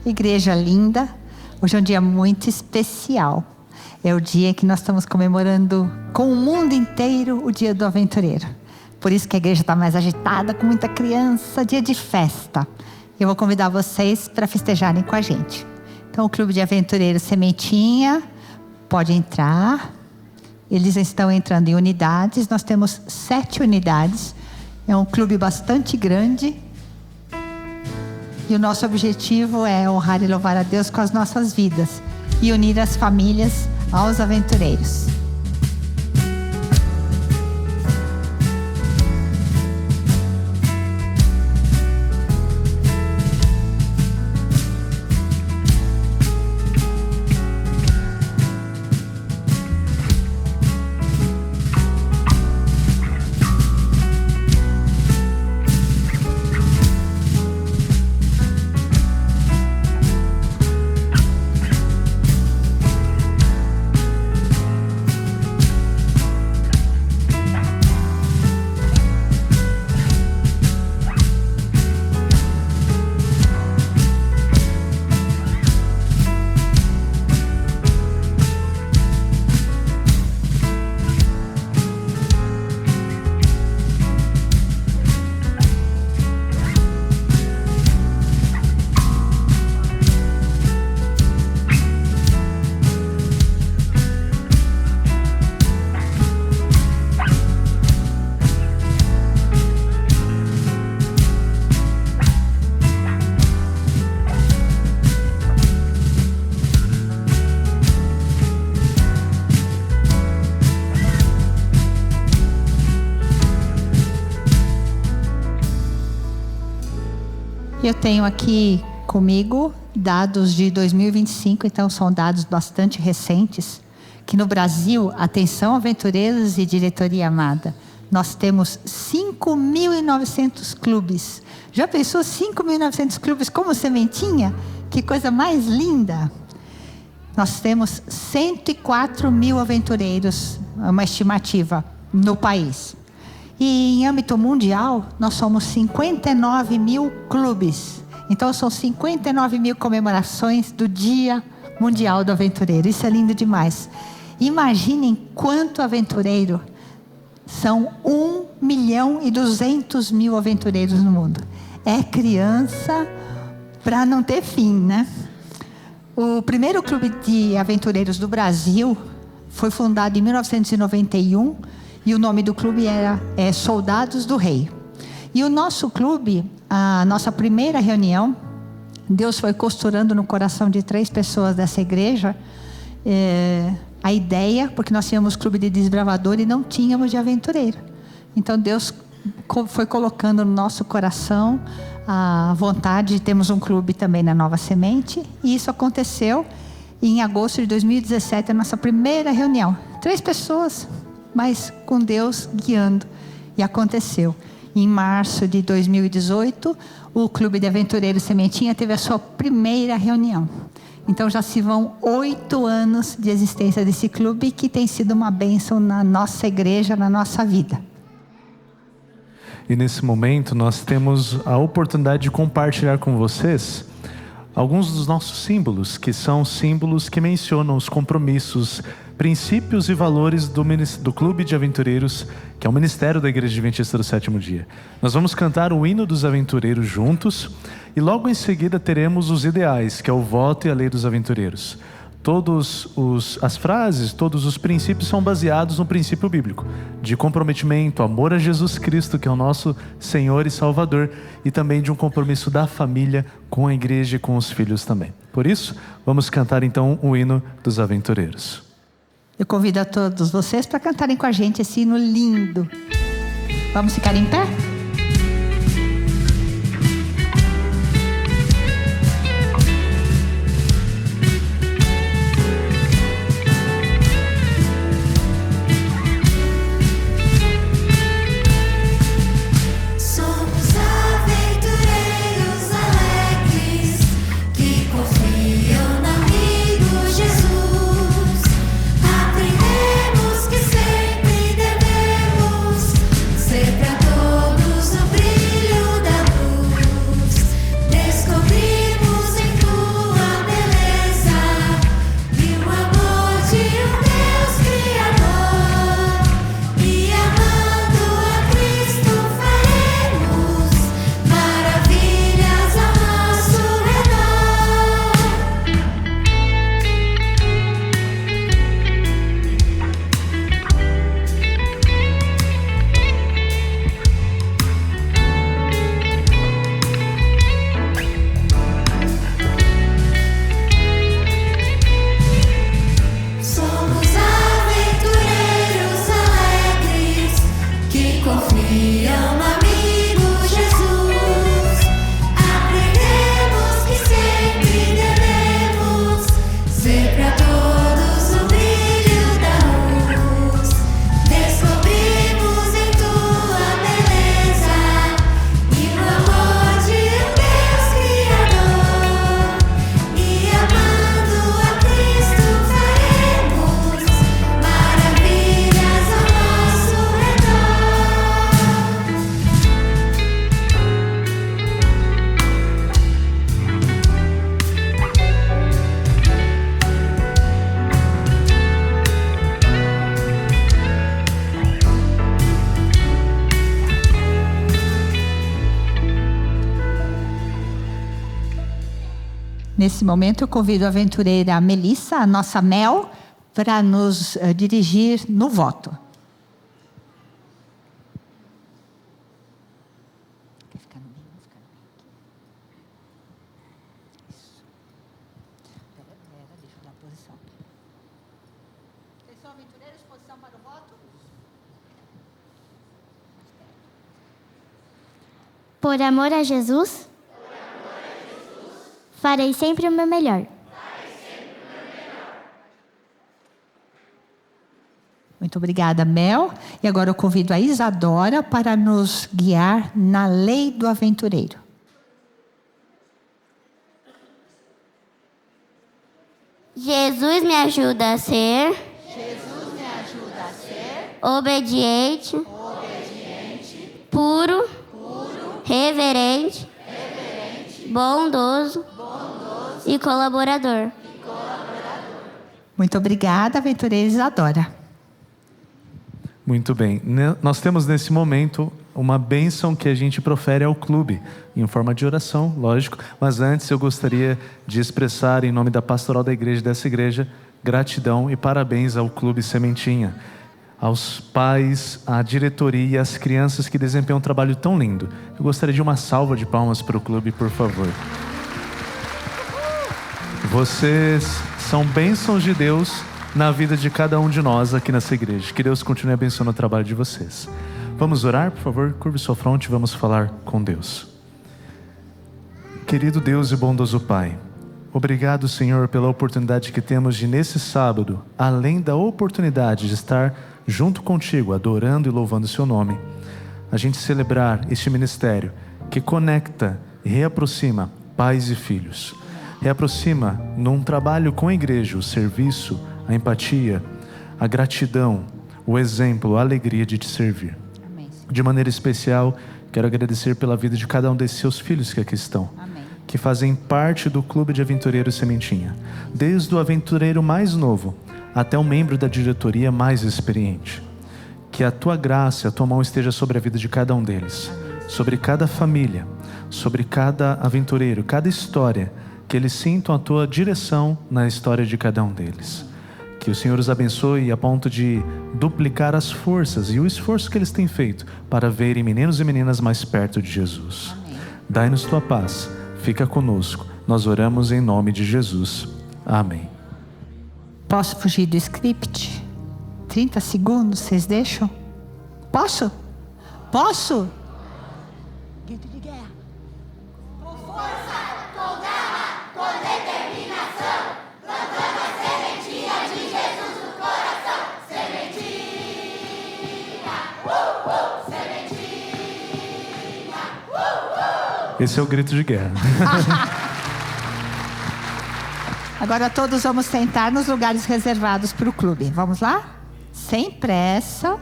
Igreja linda, hoje é um dia muito especial. É o dia que nós estamos comemorando com o mundo inteiro o Dia do Aventureiro. Por isso que a igreja está mais agitada, com muita criança, dia de festa. Eu vou convidar vocês para festejarem com a gente. Então o Clube de Aventureiros Sementinha pode entrar. Eles estão entrando em unidades, nós temos 7 unidades. É um clube bastante grande. E o nosso objetivo é honrar e louvar a Deus com as nossas vidas e unir as famílias aos aventureiros. Eu tenho aqui comigo dados de 2025, então são dados bastante recentes, que no Brasil, atenção aventureiros e diretoria amada, nós temos 5.900 clubes. Já pensou 5.900 clubes como sementinha? Que coisa mais linda! Nós temos 104 mil aventureiros, uma estimativa, no país. E em âmbito mundial, nós somos 59 mil clubes. Então são 59 mil comemorações do Dia Mundial do Aventureiro. Isso é lindo demais. Imaginem quanto aventureiro. São 1.200.000 aventureiros no mundo. É criança para não ter fim, né? O primeiro clube de aventureiros do Brasil foi fundado em 1991. E o nome do clube era Soldados do Rei. E o nosso clube, a nossa primeira reunião, Deus foi costurando no coração de 3 pessoas dessa igreja a ideia, porque nós tínhamos clube de desbravador e não tínhamos de aventureiro. Então Deus foi colocando no nosso coração a vontade de termos um clube também na Nova Semente. E isso aconteceu em agosto de 2017, a nossa primeira reunião. 3 pessoas, mas com Deus guiando. E aconteceu. Em março de 2018, o Clube de Aventureiros Sementinha teve a sua primeira reunião. Então já se vão 8 anos de existência desse clube, que tem sido uma bênção na nossa igreja, na nossa vida. E nesse momento nós temos a oportunidade de compartilhar com vocês alguns dos nossos símbolos, que são símbolos que mencionam os compromissos, princípios e valores do Clube de Aventureiros, que é o Ministério da Igreja Adventista do Sétimo Dia. Nós vamos cantar o hino dos aventureiros juntos e logo em seguida teremos os ideais, que é o voto e a lei dos aventureiros. As frases, todos os princípios são baseados no princípio bíblico de comprometimento, amor a Jesus Cristo, que é o nosso Senhor e Salvador, e também de um compromisso da família com a igreja e com os filhos também. Por isso, vamos cantar então o hino dos aventureiros. Eu convido a todos vocês para cantarem com a gente esse hino lindo. Vamos ficar em pé? Aprendemos que sempre devemos ser para todos Nesse momento, eu convido a aventureira Melissa, a nossa Mel, para nos dirigir no voto. Quer ficar no meio? Vou ficar no meio aqui. Isso. Pera, deixa eu dar a posição. Vocês são aventureiros, posição para o voto? Por amor a Jesus, farei sempre o meu melhor. Muito obrigada, Mel. E agora eu convido a Isadora para nos guiar na lei do aventureiro. Jesus me ajuda a ser obediente, puro, reverente, bondoso e colaborador. Muito obrigada, aventureira Isadora. Muito bem. Nós temos nesse momento uma bênção que a gente profere ao clube, em forma de oração, lógico. Mas antes eu gostaria de expressar, em nome da pastoral da igreja, dessa igreja, gratidão e parabéns ao Clube Sementinha, aos pais, à diretoria e às crianças que desempenham um trabalho tão lindo. Eu gostaria de uma salva de palmas para o clube, por favor. Vocês são bênçãos de Deus na vida de cada um de nós aqui nessa igreja. Que Deus continue abençoando o trabalho de vocês. Vamos orar, por favor? Curve sua fronte e vamos falar com Deus. Querido Deus e bondoso Pai, obrigado, Senhor, pela oportunidade que temos de, nesse sábado, além da oportunidade de estar junto contigo, adorando e louvando o seu nome, a gente celebrar este ministério que conecta e reaproxima pais e filhos. Reaproxima num trabalho com a igreja o serviço, a empatia, a gratidão, o exemplo, a alegria de te servir. Amém. De maneira especial, quero agradecer pela vida de cada um desses seus filhos que aqui estão. Amém. Que fazem parte do Clube de Aventureiros Sementinha. Desde o aventureiro mais novo até o membro da diretoria mais experiente. Que a tua graça, a tua mão esteja sobre a vida de cada um deles. Sobre cada família, sobre cada aventureiro, cada história. Que eles sintam a tua direção na história de cada um deles. Que o Senhor os abençoe a ponto de duplicar as forças e o esforço que eles têm feito para verem meninos e meninas mais perto de Jesus. Amém. Dai-nos tua paz, fica conosco. Nós oramos em nome de Jesus. Amém. Posso fugir do script? 30 segundos, vocês deixam? Posso? Posso? Grito de guerra. Com força, com garra, com determinação, plantando a sementinha de Jesus no coração. Sementinha, sementinha, Esse é o grito de guerra. Agora todos vamos sentar nos lugares reservados para o clube. Vamos lá? Sem pressa.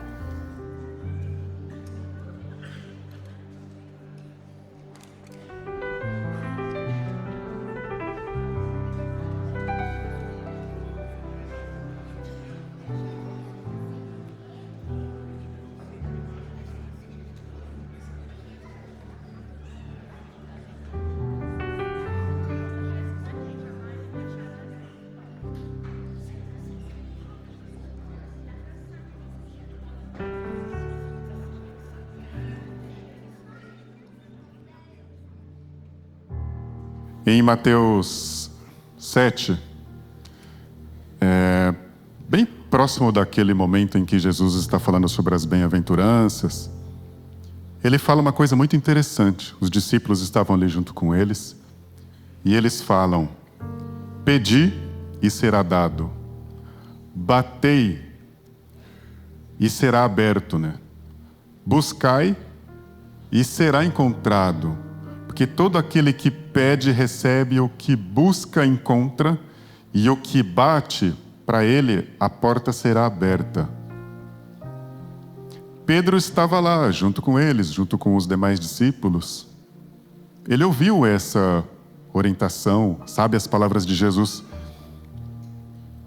Em Mateus 7, bem próximo daquele momento em que Jesus está falando sobre as bem-aventuranças, ele fala uma coisa muito interessante. Os discípulos estavam ali junto com eles, e eles falam: pedi e será dado, batei e será aberto, né? Buscai e será encontrado. Porque todo aquele que pede, recebe, o que busca, encontra, e o que bate, para ele, a porta será aberta. Pedro estava lá, junto com eles, junto com os demais discípulos. Ele ouviu essa orientação, sabe as palavras de Jesus.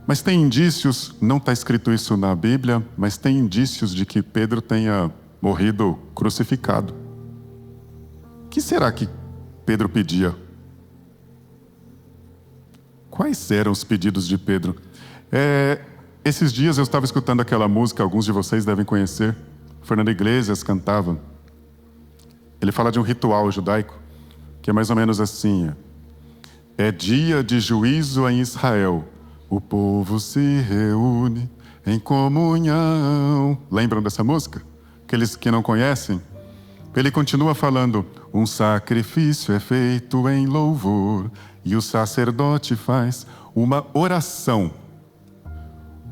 Mas tem indícios, não está escrito isso na Bíblia, mas tem indícios de que Pedro tenha morrido crucificado. O que será que Pedro pedia? Quais eram os pedidos de Pedro? Esses dias eu estava escutando aquela música, alguns de vocês devem conhecer. Fernando Iglesias cantava. Ele fala de um ritual judaico, que é mais ou menos assim: é dia de juízo em Israel, o povo se reúne em comunhão. Lembram dessa música? Aqueles que não conhecem? Ele continua falando: um sacrifício é feito em louvor, e o sacerdote faz uma oração.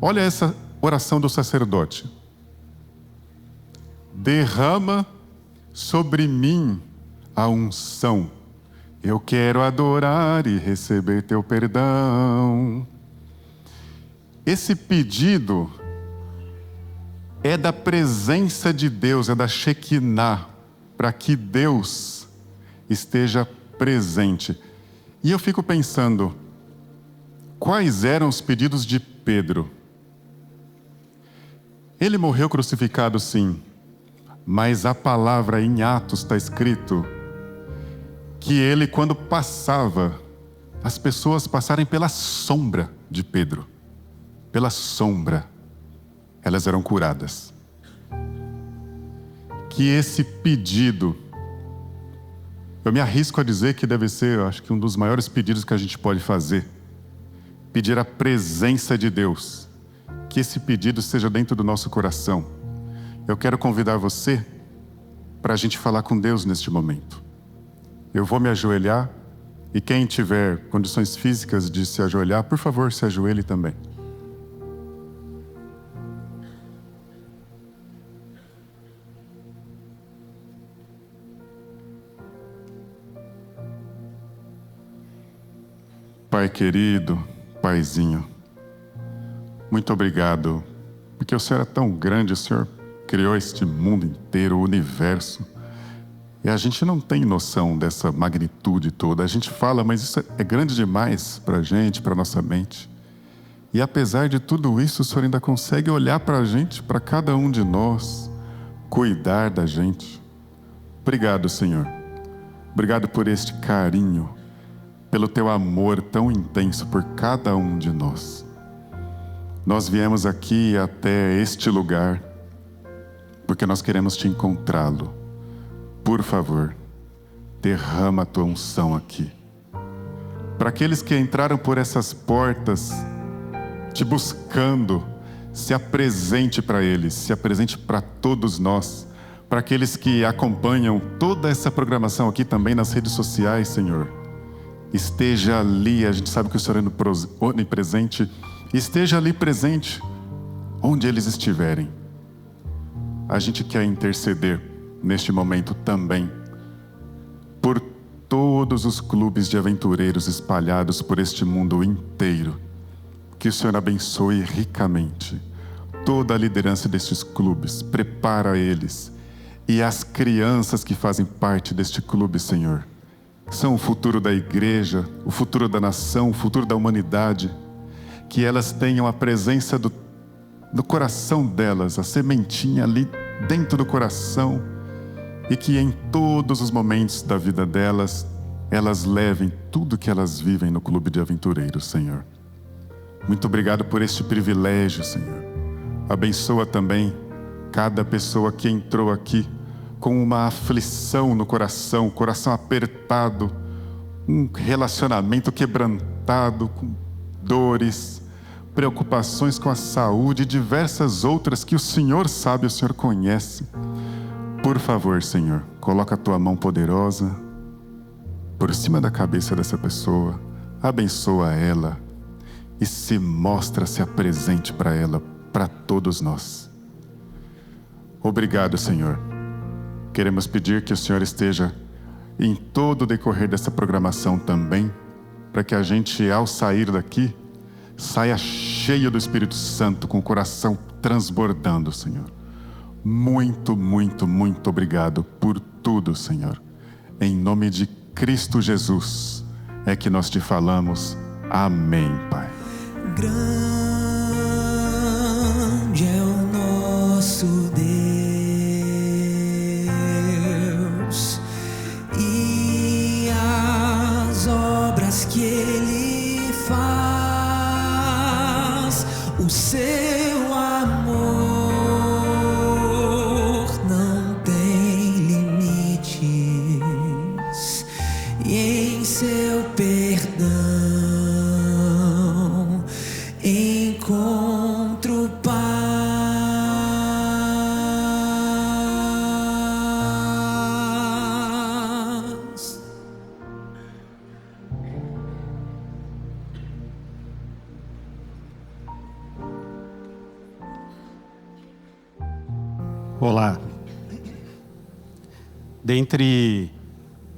Olha essa oração do sacerdote: derrama sobre mim a unção, eu quero adorar e receber teu perdão. Esse pedido é da presença de Deus, é da Shekinah, para que Deus esteja presente. E eu fico pensando, quais eram os pedidos de Pedro? Ele morreu crucificado, sim, mas a palavra em Atos está escrito que ele, quando passava, as pessoas passarem pela sombra de Pedro. Pela sombra, elas eram curadas. Que esse pedido, eu me arrisco a dizer que deve ser, eu acho que um dos maiores pedidos que a gente pode fazer. Pedir a presença de Deus. Que esse pedido seja dentro do nosso coração. Eu quero convidar você para a gente falar com Deus neste momento. Eu vou me ajoelhar e quem tiver condições físicas de se ajoelhar, por favor, se ajoelhe também. Pai querido, Paizinho, muito obrigado, porque o Senhor é tão grande, o Senhor criou este mundo inteiro, o universo, e a gente não tem noção dessa magnitude toda. A gente fala, mas isso é grande demais para a gente, para a nossa mente. E apesar de tudo isso, o Senhor ainda consegue olhar para a gente, para cada um de nós, cuidar da gente. Obrigado, Senhor. Obrigado por este carinho, pelo teu amor tão intenso por cada um de nós. Nós viemos aqui até este lugar porque nós queremos te encontrá-lo. Por favor, derrama a tua unção aqui. Para aqueles que entraram por essas portas, te buscando, se apresente para eles, se apresente para todos nós. Para aqueles que acompanham toda essa programação aqui também nas redes sociais, Senhor. Esteja ali, a gente sabe que o Senhor é onipresente. Esteja ali presente, onde eles estiverem. A gente quer interceder neste momento também por todos os clubes de aventureiros espalhados por este mundo inteiro. Que o Senhor abençoe ricamente toda a liderança destes clubes. Prepara eles e as crianças que fazem parte deste clube, Senhor. São o futuro da igreja, o futuro da nação, o futuro da humanidade. Que elas tenham a presença do coração delas, a sementinha ali dentro do coração, e que em todos os momentos da vida delas, elas levem tudo que elas vivem no Clube de Aventureiros, Senhor. Muito obrigado por este privilégio, Senhor. Abençoa também cada pessoa que entrou aqui com uma aflição no coração, coração apertado, um relacionamento quebrantado, com dores, preocupações com a saúde e diversas outras que o Senhor sabe, o Senhor conhece. Por favor, Senhor, coloca a tua mão poderosa por cima da cabeça dessa pessoa, abençoa ela e se apresente para ela, para todos nós. Obrigado, Senhor. Queremos pedir que o Senhor esteja em todo o decorrer dessa programação também, para que a gente, ao sair daqui, saia cheio do Espírito Santo, com o coração transbordando, Senhor. Muito, muito, muito obrigado por tudo, Senhor. Em nome de Cristo Jesus é que nós te falamos. Amém, Pai. Grande é o nosso Deus e as obras que Ele faz. seu amor não tem limites, e em seu perdão encontro paz. Olá. Dentre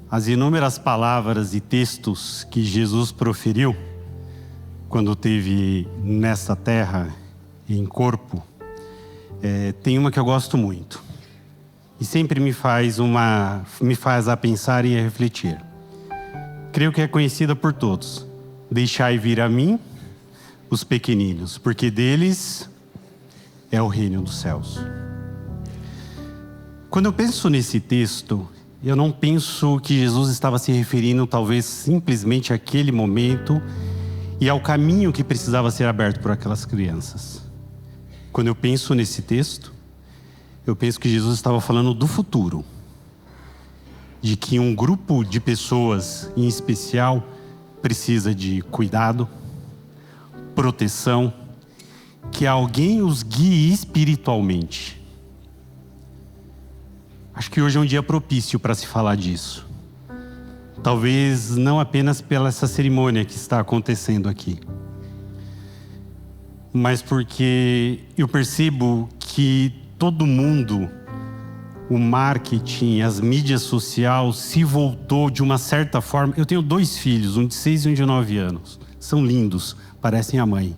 as inúmeras palavras e textos que Jesus proferiu quando esteve nessa terra em corpo, tem uma que eu gosto muito e sempre me faz a pensar e a refletir. Creio que é conhecida por todos: deixai vir a mim os pequeninos, porque deles é o reino dos céus. Quando eu penso nesse texto, eu não penso que Jesus estava se referindo talvez simplesmente àquele momento e ao caminho que precisava ser aberto por aquelas crianças. Quando eu penso nesse texto, eu penso que Jesus estava falando do futuro, de que um grupo de pessoas em especial precisa de cuidado, proteção, que alguém os guie espiritualmente. Acho que hoje é um dia propício para se falar disso. Talvez não apenas pela essa cerimônia que está acontecendo aqui, mas porque eu percebo que todo mundo, o marketing, as mídias sociais se voltou de uma certa forma. Eu tenho 2 filhos, um de 6 e um de 9 anos. São lindos, parecem a mãe.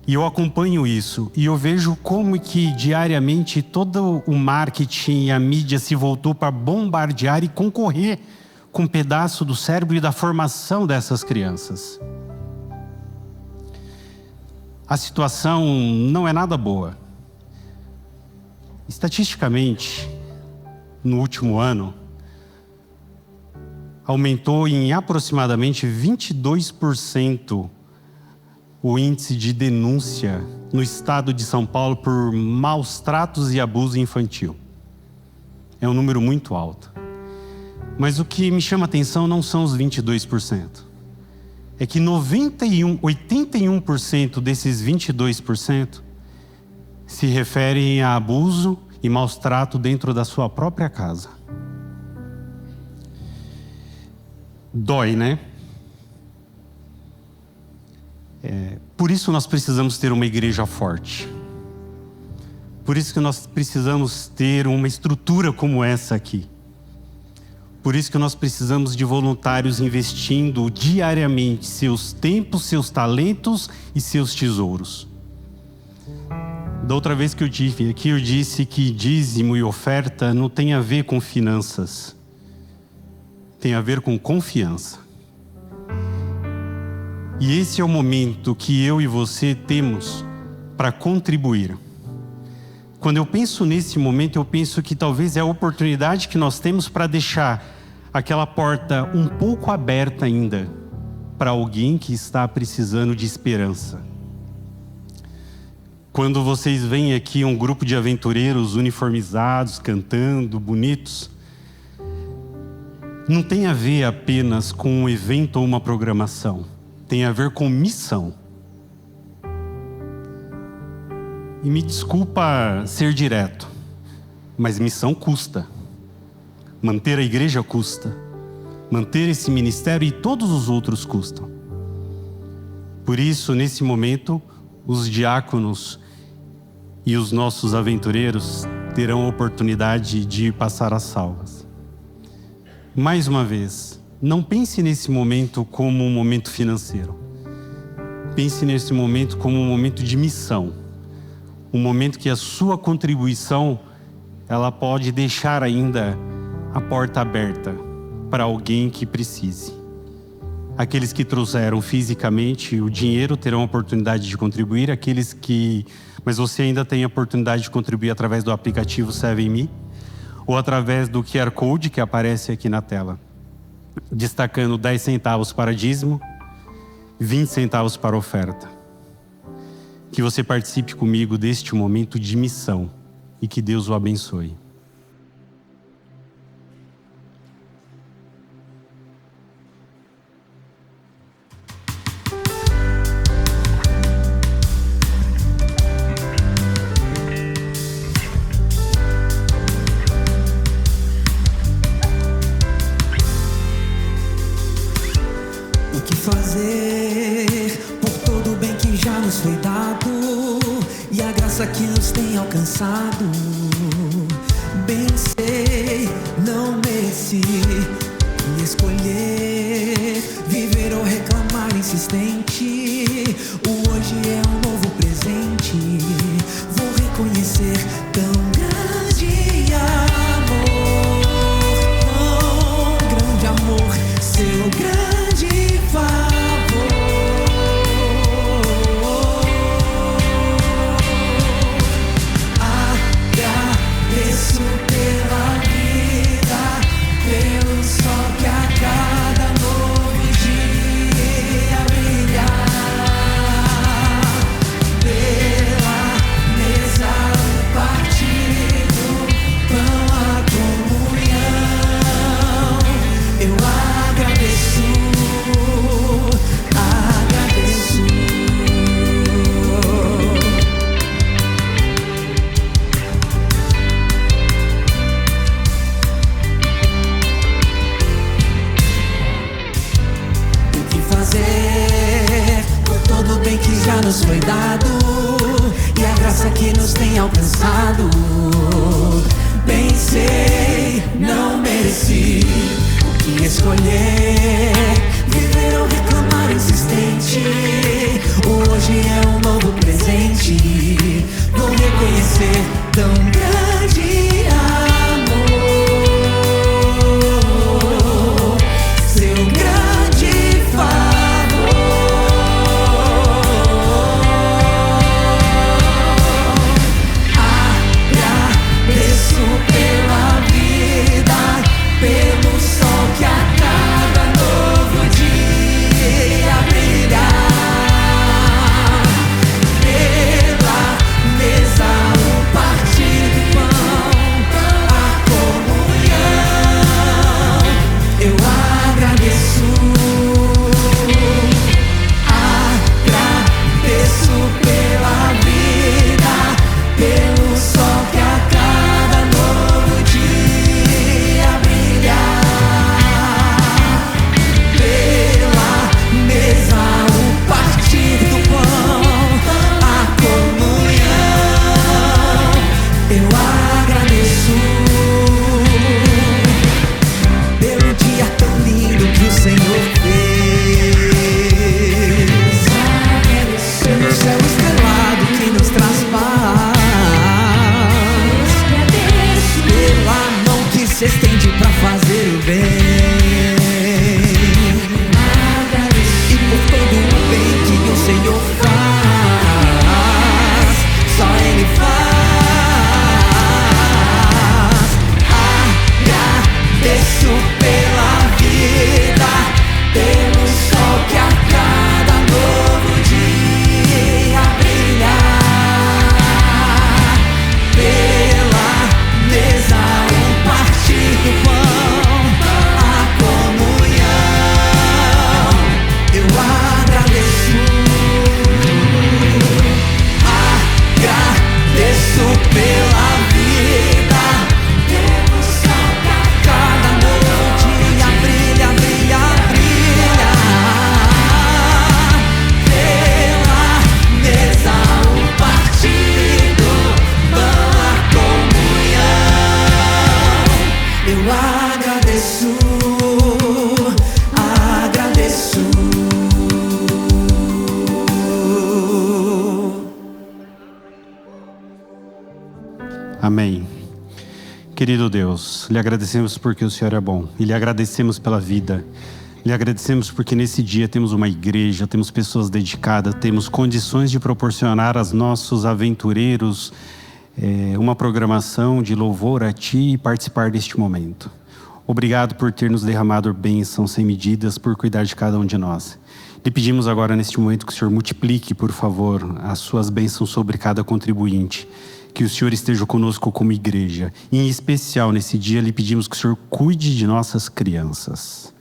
E eu acompanho isso, e eu vejo como que diariamente todo o marketing e a mídia se voltou para bombardear e concorrer com um pedaço do cérebro e da formação dessas crianças. A situação não é nada boa. Estatisticamente, no último ano, aumentou em aproximadamente 22% o índice de denúncia no estado de São Paulo por maus tratos e abuso infantil. É um número muito alto. Mas o que me chama a atenção não são os 22%. É que 81% desses 22% se referem a abuso e maus trato dentro da sua própria casa. Dói, né? Por isso nós precisamos ter uma igreja forte. Por isso que nós precisamos ter uma estrutura como essa aqui. Por isso que nós precisamos de voluntários investindo diariamente seus tempos, seus talentos e seus tesouros. Da outra vez que eu tive aqui, eu disse que dízimo e oferta não tem a ver com finanças. Tem a ver com confiança. E esse é o momento que eu e você temos para contribuir. Quando eu penso nesse momento, eu penso que talvez é a oportunidade que nós temos para deixar aquela porta um pouco aberta ainda para alguém que está precisando de esperança. Quando vocês veem aqui um grupo de aventureiros uniformizados, cantando, bonitos, não tem a ver apenas com um evento ou uma programação. Tem a ver com missão. E me desculpa ser direto, mas missão custa. Manter a igreja custa. Manter esse ministério e todos os outros custam. Por isso, nesse momento, os diáconos e os nossos aventureiros terão a oportunidade de passar as salvas. Mais uma vez, não pense nesse momento como um momento financeiro. Pense nesse momento como um momento de missão. Um momento que a sua contribuição, ela pode deixar ainda a porta aberta para alguém que precise. Aqueles que trouxeram fisicamente o dinheiro terão a oportunidade de contribuir. Mas você ainda tem a oportunidade de contribuir através do aplicativo 7Me ou através do QR Code que aparece aqui na tela, destacando 10 centavos para dízimo, 20 centavos para oferta. que você participe comigo deste momento de missão e que Deus o abençoe. O que fazer por todo o bem que já nos foi dado e a graça que nos tem alcançado? Bem sei, não mereci escolher viver ou reclamar insistente. O hoje é um novo presente. Vou reconhecer tão grande amor, tão grande amor, seu grande favor. Agradeço pela vida, pelo sol que a cada novo dia brilhar, pela mesa, o partido, pão, a comunhão. Eu agradeço. O que fazer por todo o bem que já nos foi dado e a graça que nos tem alcançado? Bem sei, não mereci o que escolher, viver ou reclamar insistente. O hoje é um novo presente. Vou reconhecer tão grande amor, seu grande favor. Agradeço pela vida, pelo sol que a cada novo dia brilhar, pela mesa, o partir do pão, a comunhão. Eu agradeço. Agradeço pela vida, pelo sol que a cada novo dia brilhar, pela mesa, o partir do pão, a comunhão. Eu agradeço pelo dia tão lindo que o Senhor fez, pelo céu estrelado que nos traz paz, pela mão que se estende pra fazer o bem, e por todo o bem que o Senhor faz, só Ele faz. Agradeço pela vida, pelo sol que a cada novo dia brilhar, pela mesa, o partir do pão, a comunhão. Eu agradeço. Agradeço pela vida, pelo sol que a cada novo dia brilha, brilha, brilha, pela mesa, o partido, pão, a comunhão. Eu agradeço, agradeço. Amém. Querido Deus, lhe agradecemos porque o Senhor é bom. E lhe agradecemos pela vida. Lhe agradecemos porque nesse dia temos uma igreja, temos pessoas dedicadas, temos condições de proporcionar aos nossos aventureiros uma programação de louvor a Ti e participar deste momento. Obrigado por ter nos derramado bênçãos sem medidas, por cuidar de cada um de nós. Lhe pedimos agora, neste momento, que o Senhor multiplique, por favor, as suas bênçãos sobre cada contribuinte. Que o Senhor esteja conosco como igreja. E, em especial, nesse dia, lhe pedimos que o Senhor cuide de nossas crianças.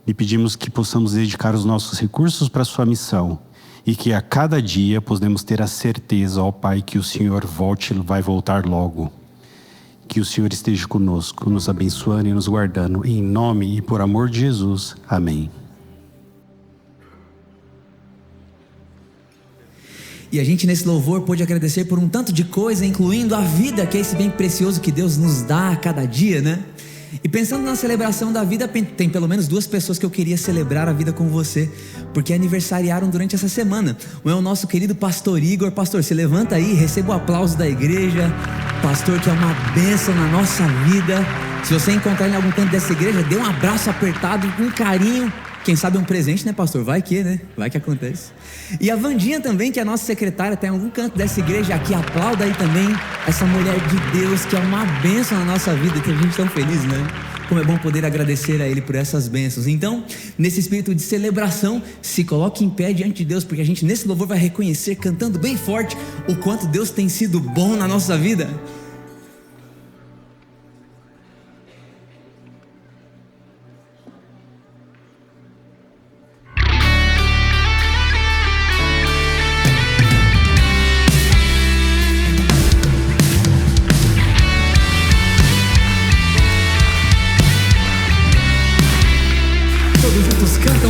Lhe pedimos que possamos dedicar os nossos recursos para a sua missão. E que a cada dia podemos ter a certeza, ó Pai, que o Senhor vai voltar logo. Que o Senhor esteja conosco, nos abençoando e nos guardando. Em nome e por amor de Jesus. Amém. E a gente nesse louvor pôde agradecer por um tanto de coisa, incluindo a vida, que é esse bem precioso que Deus nos dá a cada dia, né? E pensando na celebração da vida, tem pelo menos 2 pessoas que eu queria celebrar a vida com você, porque aniversariaram durante essa semana. Um é o nosso querido pastor Igor. Pastor, se levanta aí, receba o aplauso da igreja. Pastor que é uma bênção na nossa vida. Se você encontrar ele em algum canto dessa igreja, dê um abraço apertado, um carinho. Quem sabe um presente, né, pastor? Vai que, né? Vai que acontece. E a Vandinha também, que é a nossa secretária, está em algum canto dessa igreja aqui. Aplauda aí também essa mulher de Deus, que é uma bênção na nossa vida. E tem gente tão feliz, né? Como é bom poder agradecer a Ele por essas bênçãos. Então, nesse espírito de celebração, se coloque em pé diante de Deus, porque a gente nesse louvor vai reconhecer, cantando bem forte, o quanto Deus tem sido bom na nossa vida.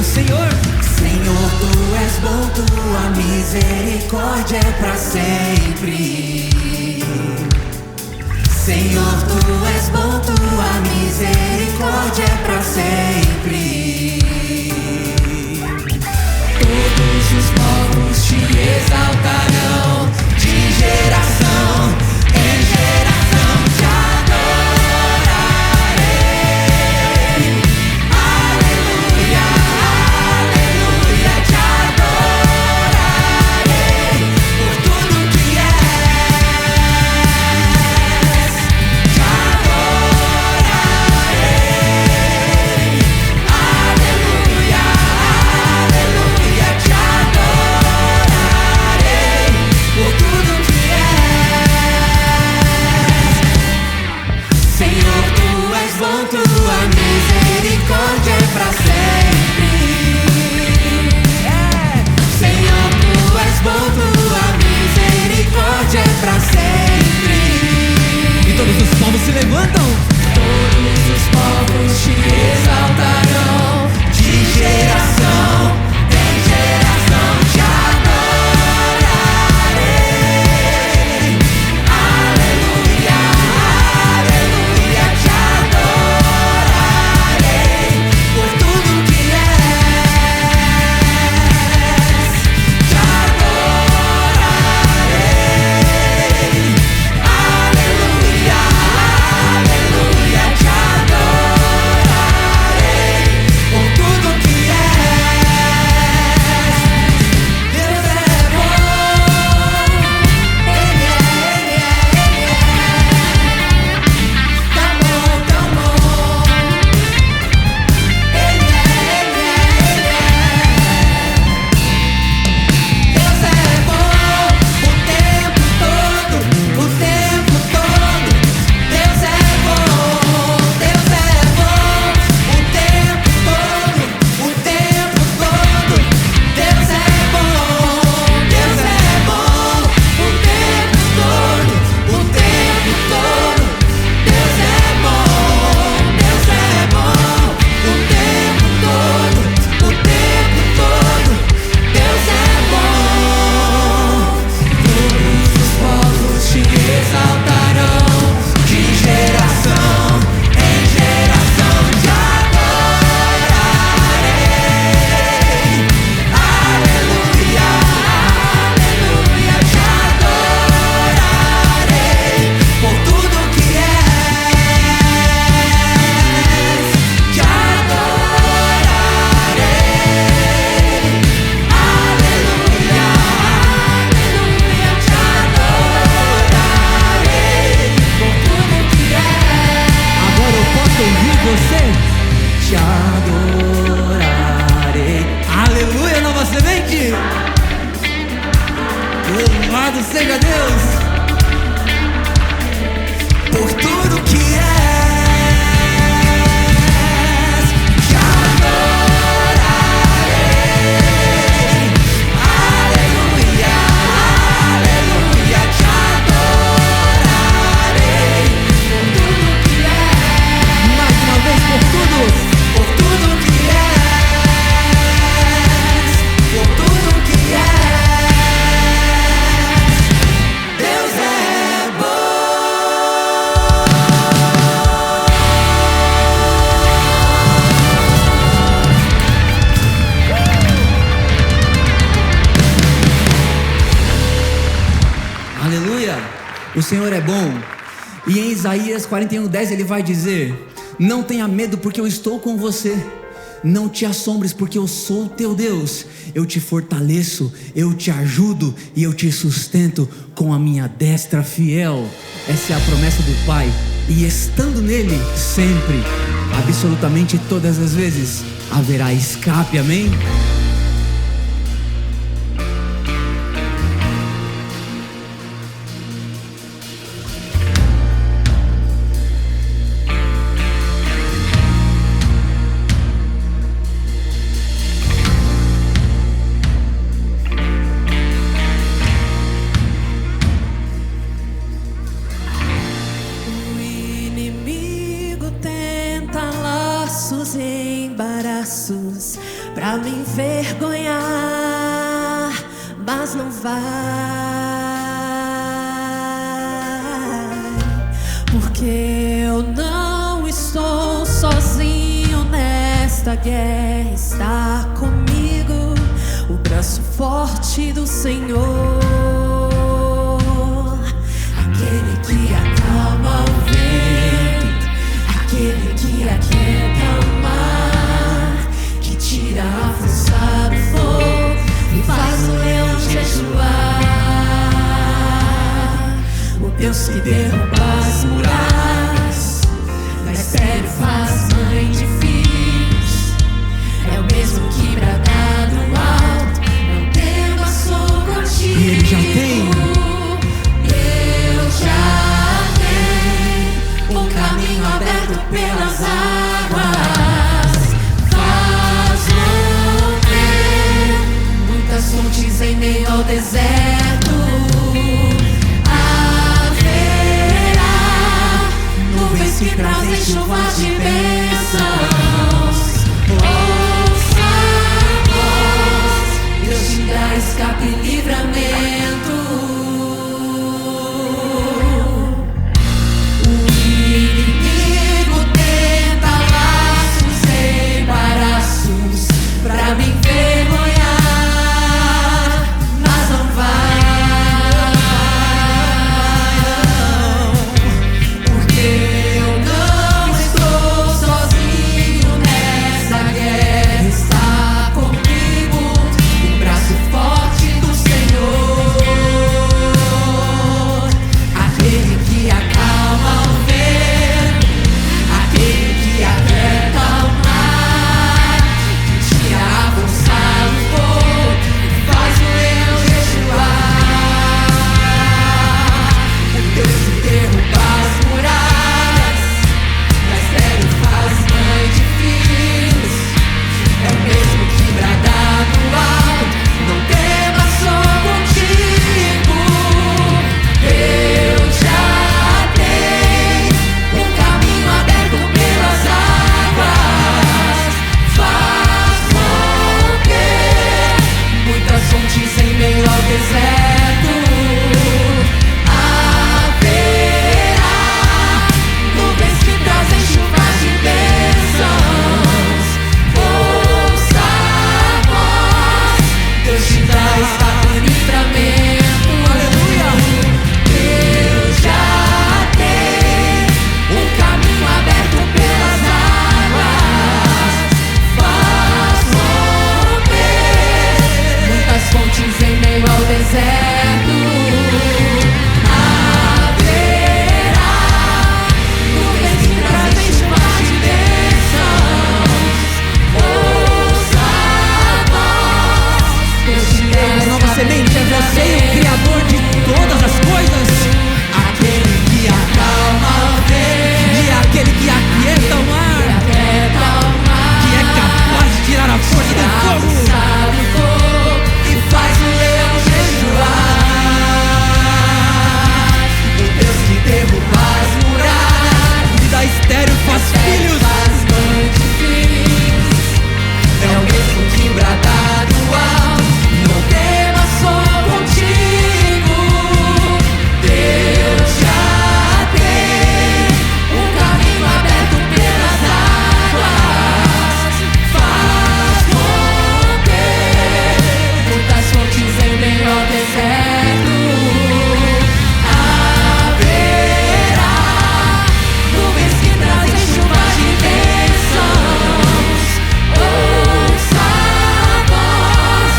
Senhor, Tu és bom, Tua misericórdia é pra sempre. Senhor, Tu és bom, Tua misericórdia é pra sempre. Todos os povos Te exaltarão, de geração em geração Te adorarei. Louvado seja Deus por tudo que és. Te adorarei. Aleluia, aleluia. Te adorarei por tudo que és. Mais uma vez, por tudo que és, por tudo que és. Deus é bom. Aleluia! O Senhor é bom. E em Isaías 41:10 ele vai dizer: não tenha medo, porque eu estou com você. Não te assombres, porque eu sou o teu Deus. Eu te fortaleço, eu te ajudo e eu te sustento com a minha destra fiel. Essa é a promessa do Pai. E estando nele, sempre, absolutamente todas as vezes, haverá escape, amém? O inimigo tenta laços e embaraços pra me envergonhar, mas não vai, porque eu não estou sozinho nesta guerra. Está comigo o braço forte do Senhor, aquele que acalma o vento, aquele que aquieta o mar, que tira a força do fogo e faz o leão jejuar. O Deus que derruba as muralhas, dá sério, faz mãe de filhos, é o mesmo que bradar do alto, não tema, sou contigo. E ele já tem. Eu já tenho um caminho aberto pelas águas. Faz romper muitas fontes em meio ao deserto. Haverá nuvens que trazem chuvas de bênçãos. Ouça a voz, Deus te dá escape e livramento. O inimigo tenta laços e embaraços pra me envergonhar, mas não vai, porque eu não estou sozinho nessa guerra. Está comigo o braço forte do Senhor, aquele que acalma o vento, aquele que aquieta o mar, que tira a força do fogo e faz o leão jejuar. O Deus que derruba as muralhas, mas sério faz mãe de filhos, é o mesmo que bradar do alto, não tema, sou contigo. Eu já tenho um caminho aberto pelas águas. Faz romper muitas fontes em meio ao deserto. Haverá nuvens que trazem chuvas de bênçãos. Ouça a voz, Deus te dá escape e livramento. Aleluia! Eu já tenho um caminho aberto pelas águas. Faz romper muitas fontes em meio ao deserto. Haverá nuvens que trazem chuvas de bênçãos. Ouça a voz, Deus te dá Nova escape e semente é você, o livramento. Criador de coisas. Aquele que acalma o vento, e aquele que aquieta o mar, que é capaz de tirar a força do fogo e faz o leão jejuar. O Deus que derruba as muralhas e dá estéreo faz filhos. É o mesmo que brada do alto, não temas, sou contigo. Deus já tem um caminho aberto pelas águas, faz romper muitas fontes em meio ao deserto. Haverá nuvens que trazem chuva de bênçãos. Ouça a voz,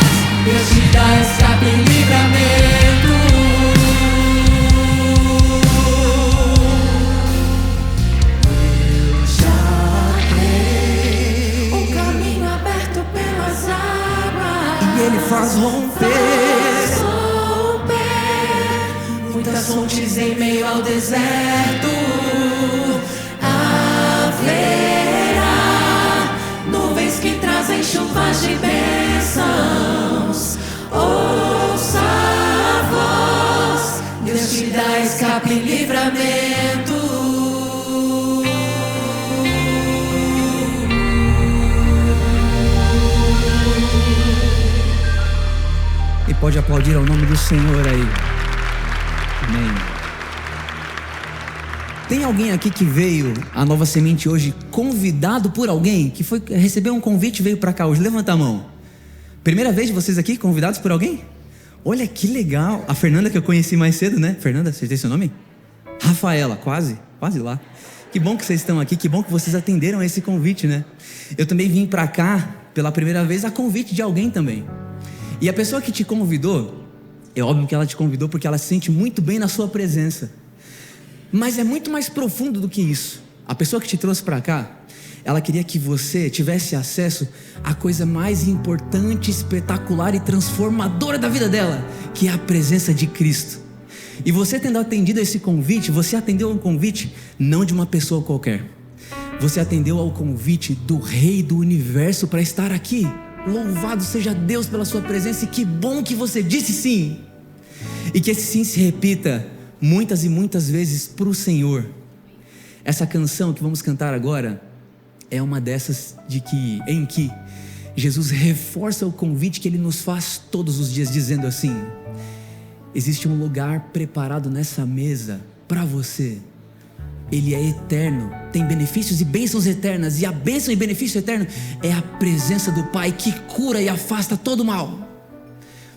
Deus te dá escape e livramento. Deus já tem um caminho aberto pelas águas, e Ele faz romper muitas fontes em meio ao deserto. Haverá nuvens que trazem chuvas de bênçãos. Ouça a voz, Deus te dá escape e livramento. E pode aplaudir ao nome do Senhor aí. Amém. Tem alguém aqui que veio à Nova Semente hoje convidado por alguém? Que foi recebeu um convite e veio para cá hoje? Levanta a mão. Primeira vez de vocês aqui convidados por alguém? Olha que legal. A Fernanda que eu conheci mais cedo, né? Fernanda, acertei seu nome? Rafaela, quase lá. Que bom que vocês estão aqui, que bom que vocês atenderam a esse convite, né? Eu também vim para cá pela primeira vez a convite de alguém também. E a pessoa que te convidou, é óbvio que ela te convidou porque ela se sente muito bem na sua presença. Mas é muito mais profundo do que isso. A pessoa que te trouxe para cá, ela queria que você tivesse acesso à coisa mais importante, espetacular e transformadora da vida dela, que é a presença de Cristo. E você tendo atendido a esse convite, você atendeu ao convite não de uma pessoa qualquer. Você atendeu ao convite do Rei do Universo para estar aqui. Louvado seja Deus pela sua presença, e que bom que você disse sim. E que esse sim se repita muitas e muitas vezes para o Senhor. Essa canção que vamos cantar agora é uma dessas em que Jesus reforça o convite que Ele nos faz todos os dias, dizendo assim: existe um lugar preparado nessa mesa para você. Ele é eterno, tem benefícios e bênçãos eternas, e a bênção e benefício eterno é a presença do Pai que cura e afasta todo o mal.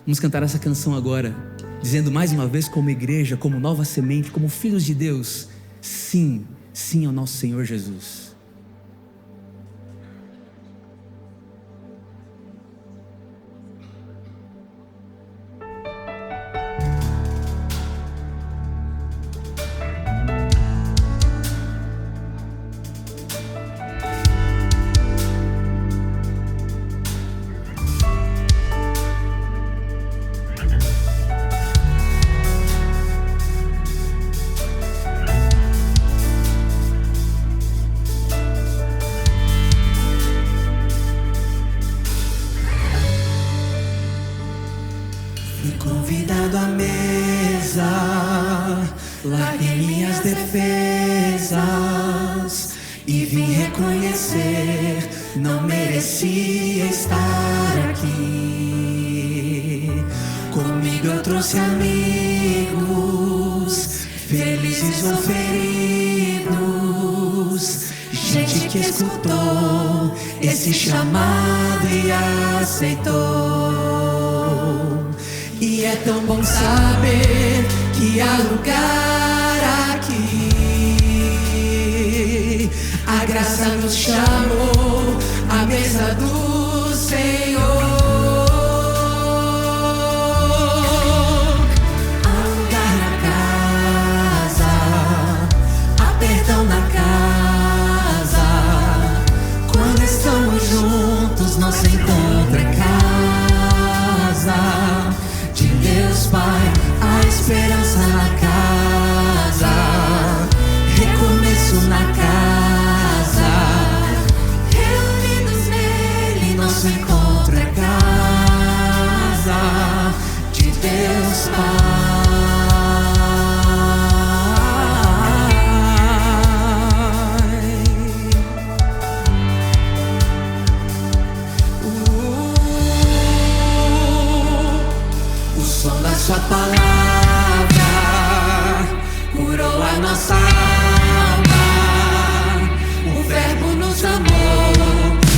Vamos cantar essa canção agora, dizendo mais uma vez, como igreja, como Nova Semente, como filhos de Deus, sim, sim ao nosso Senhor Jesus. Convidado à mesa, larguei minhas defesas e vim reconhecer, não merecia estar aqui. Comigo eu trouxe amigos, felizes ou feridos, gente que escutou esse chamado e aceitou. E é tão bom saber que há lugar aqui. A graça nos chamou à mesa do Senhor. Há lugar na casa, há perdão na casa. Quando estamos juntos, nosso encontro é casa. Deus Pai, a esperança Deus Pai. O som da sua palavra curou a nossa alma. O Verbo nos amou,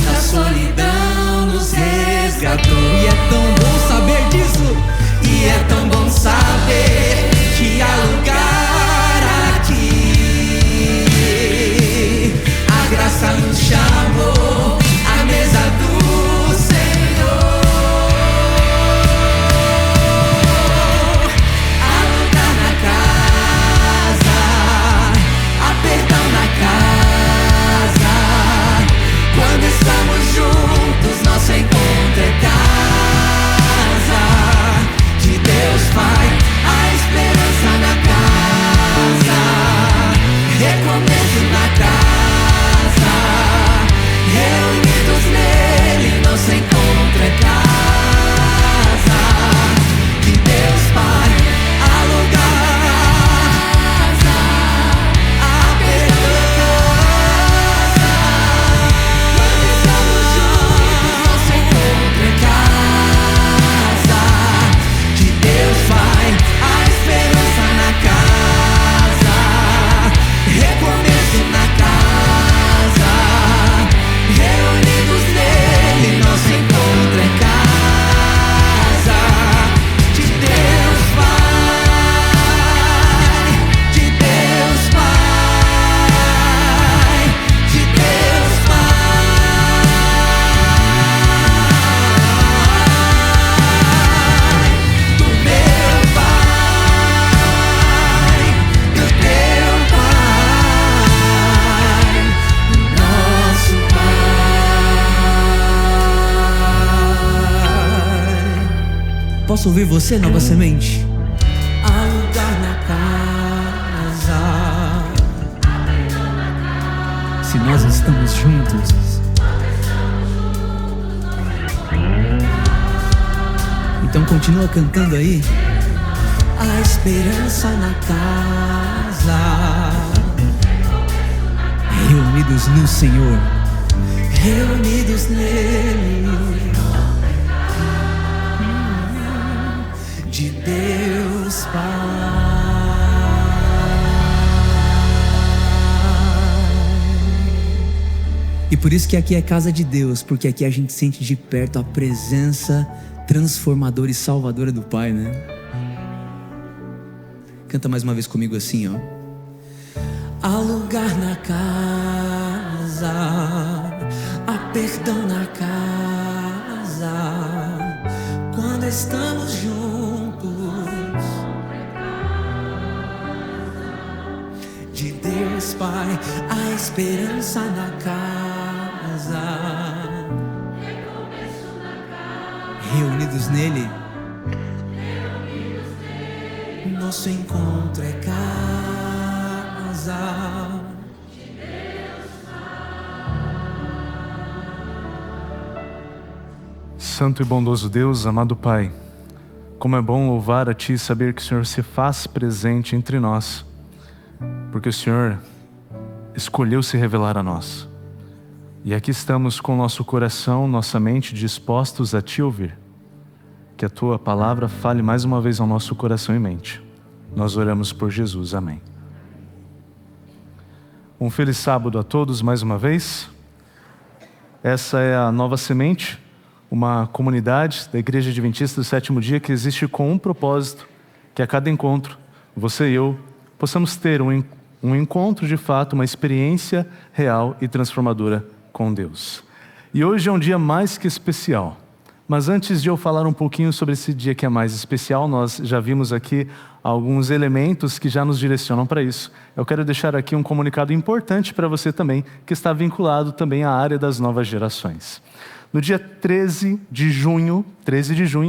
da solidão nos resgatou. E é tão bom saber disso. E é tão bom saber que há lugar aqui. A graça nos chamou à mesa do Senhor. Há lugar na casa, há perdão na casa. Quando estamos juntos, nosso encontro é casa. Deus Pai, a esperança na casa, recomeço na casa, reunidos nele, nosso encontro é casa. De Deus Pai, há lugar, há perdão. Quando estamos juntos, nosso encontro é casa. Deus Pai, a esperança na casa, recomeço na casa, reunidos nele, nosso encontro é casa. De Deus Pai, de Deus Pai, de Deus Posso ouvir você, Nova Semente? há lugar na casa. Se nós estamos juntos. Então continua cantando aí. A esperança na casa, Reunidos no Senhor. reunidos nele. De Deus Pai. E por isso que aqui é casa de Deus, porque aqui a gente sente de perto a presença transformadora e salvadora do Pai, né? Canta mais uma vez comigo assim, ó. Há lugar na casa, há perdão na casa. Quando estamos juntos, de Deus Pai, a esperança na casa, Reunidos nele. nosso encontro é casa. Santo e bondoso Deus, amado Pai, como é bom louvar a Ti e saber que o Senhor se faz presente entre nós, porque o Senhor escolheu se revelar a nós. E aqui estamos com nosso coração, nossa mente dispostos a Te ouvir. Que a Tua palavra fale mais uma vez ao nosso coração e mente. Nós oramos por Jesus, amém. Um feliz sábado a todos mais uma vez. Essa é a Nova Semente, uma comunidade da Igreja Adventista do Sétimo Dia que existe com um propósito, que a cada encontro, você e eu, possamos ter um encontro de fato, uma experiência real e transformadora com Deus. E hoje é um dia mais que especial. Mas antes de eu falar um pouquinho sobre esse dia que é mais especial, nós já vimos aqui alguns elementos que já nos direcionam para isso. Eu quero deixar aqui um comunicado importante para você também, que está vinculado também à área das novas gerações. No dia 13 de junho,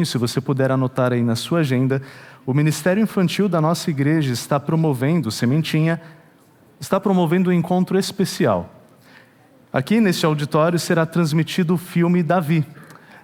se você puder anotar aí na sua agenda, o Ministério Infantil da nossa igreja está promovendo, Sementinha, está promovendo um encontro especial. Aqui neste auditório será transmitido o filme Davi.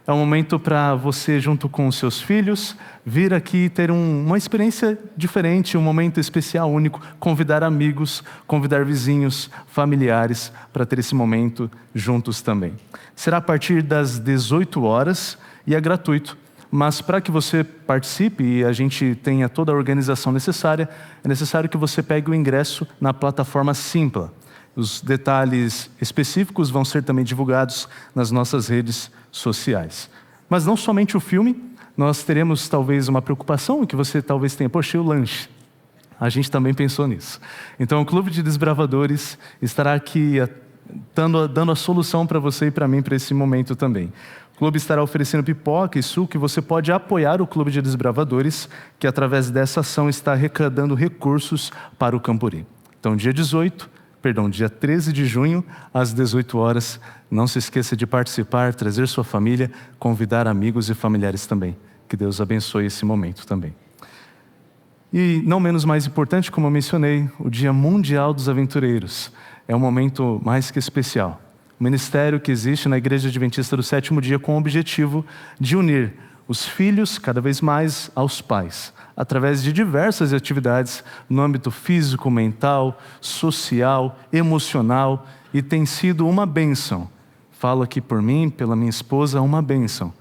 É um momento para você, junto com os seus filhos, vir aqui ter uma experiência diferente, um momento especial, único, convidar amigos, convidar vizinhos, familiares, para ter esse momento juntos também. Será a partir das 18 horas e é gratuito. Mas para que você participe e a gente tenha toda a organização necessária, é necessário que você pegue o ingresso na plataforma Simpla. Os detalhes específicos vão ser também divulgados nas nossas redes sociais. Mas não somente o filme, nós teremos talvez uma preocupação que você talvez tenha, poxa, e o lanche? A gente também pensou nisso. Então o Clube de Desbravadores estará aqui dando a solução para você e para mim para esse momento também. O clube estará oferecendo pipoca e suco e você pode apoiar o Clube de Desbravadores, que através dessa ação está arrecadando recursos para o Campuri. Então dia 13 de junho, às 18 horas, não se esqueça de participar, trazer sua família, convidar amigos e familiares também. Que Deus abençoe esse momento também. E não menos mais importante, como eu mencionei, o Dia Mundial dos Aventureiros. É um momento mais que especial. Um ministério que existe na Igreja Adventista do Sétimo Dia com o objetivo de unir os filhos cada vez mais aos pais, através de diversas atividades no âmbito físico, mental, social, emocional, e tem sido uma bênção. Falo aqui por mim, pela minha esposa, uma bênção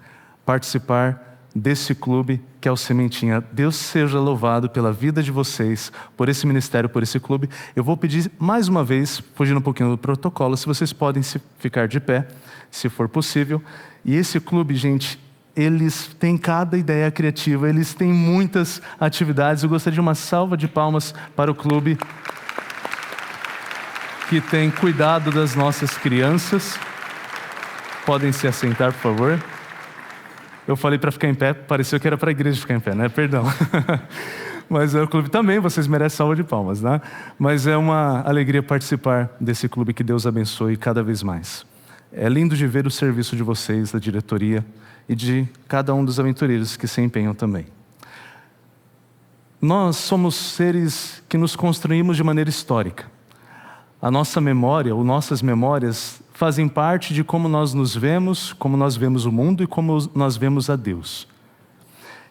participar desse clube que é o Sementinha. Deus seja louvado pela vida de vocês, por esse ministério, por esse clube. Eu vou pedir mais uma vez, fugindo um pouquinho do protocolo, se vocês podem ficar de pé, se for possível. E esse clube, gente, eles têm cada ideia criativa, eles têm muitas atividades. Eu gostaria de uma salva de palmas para o clube que tem cuidado das nossas crianças. Podem se assentar, por favor. Eu falei para ficar em pé, pareceu que era para a igreja ficar em pé, né? Perdão. Mas o clube também, vocês merecem salva de palmas, né? Mas é uma alegria participar desse clube, que Deus abençoe cada vez mais. É lindo de ver o serviço de vocês, da diretoria, e de cada um dos aventureiros que se empenham também. Nós somos seres que nos construímos de maneira histórica. A nossa memória, ou nossas memórias, fazem parte de como nós nos vemos, como nós vemos o mundo e como nós vemos a Deus.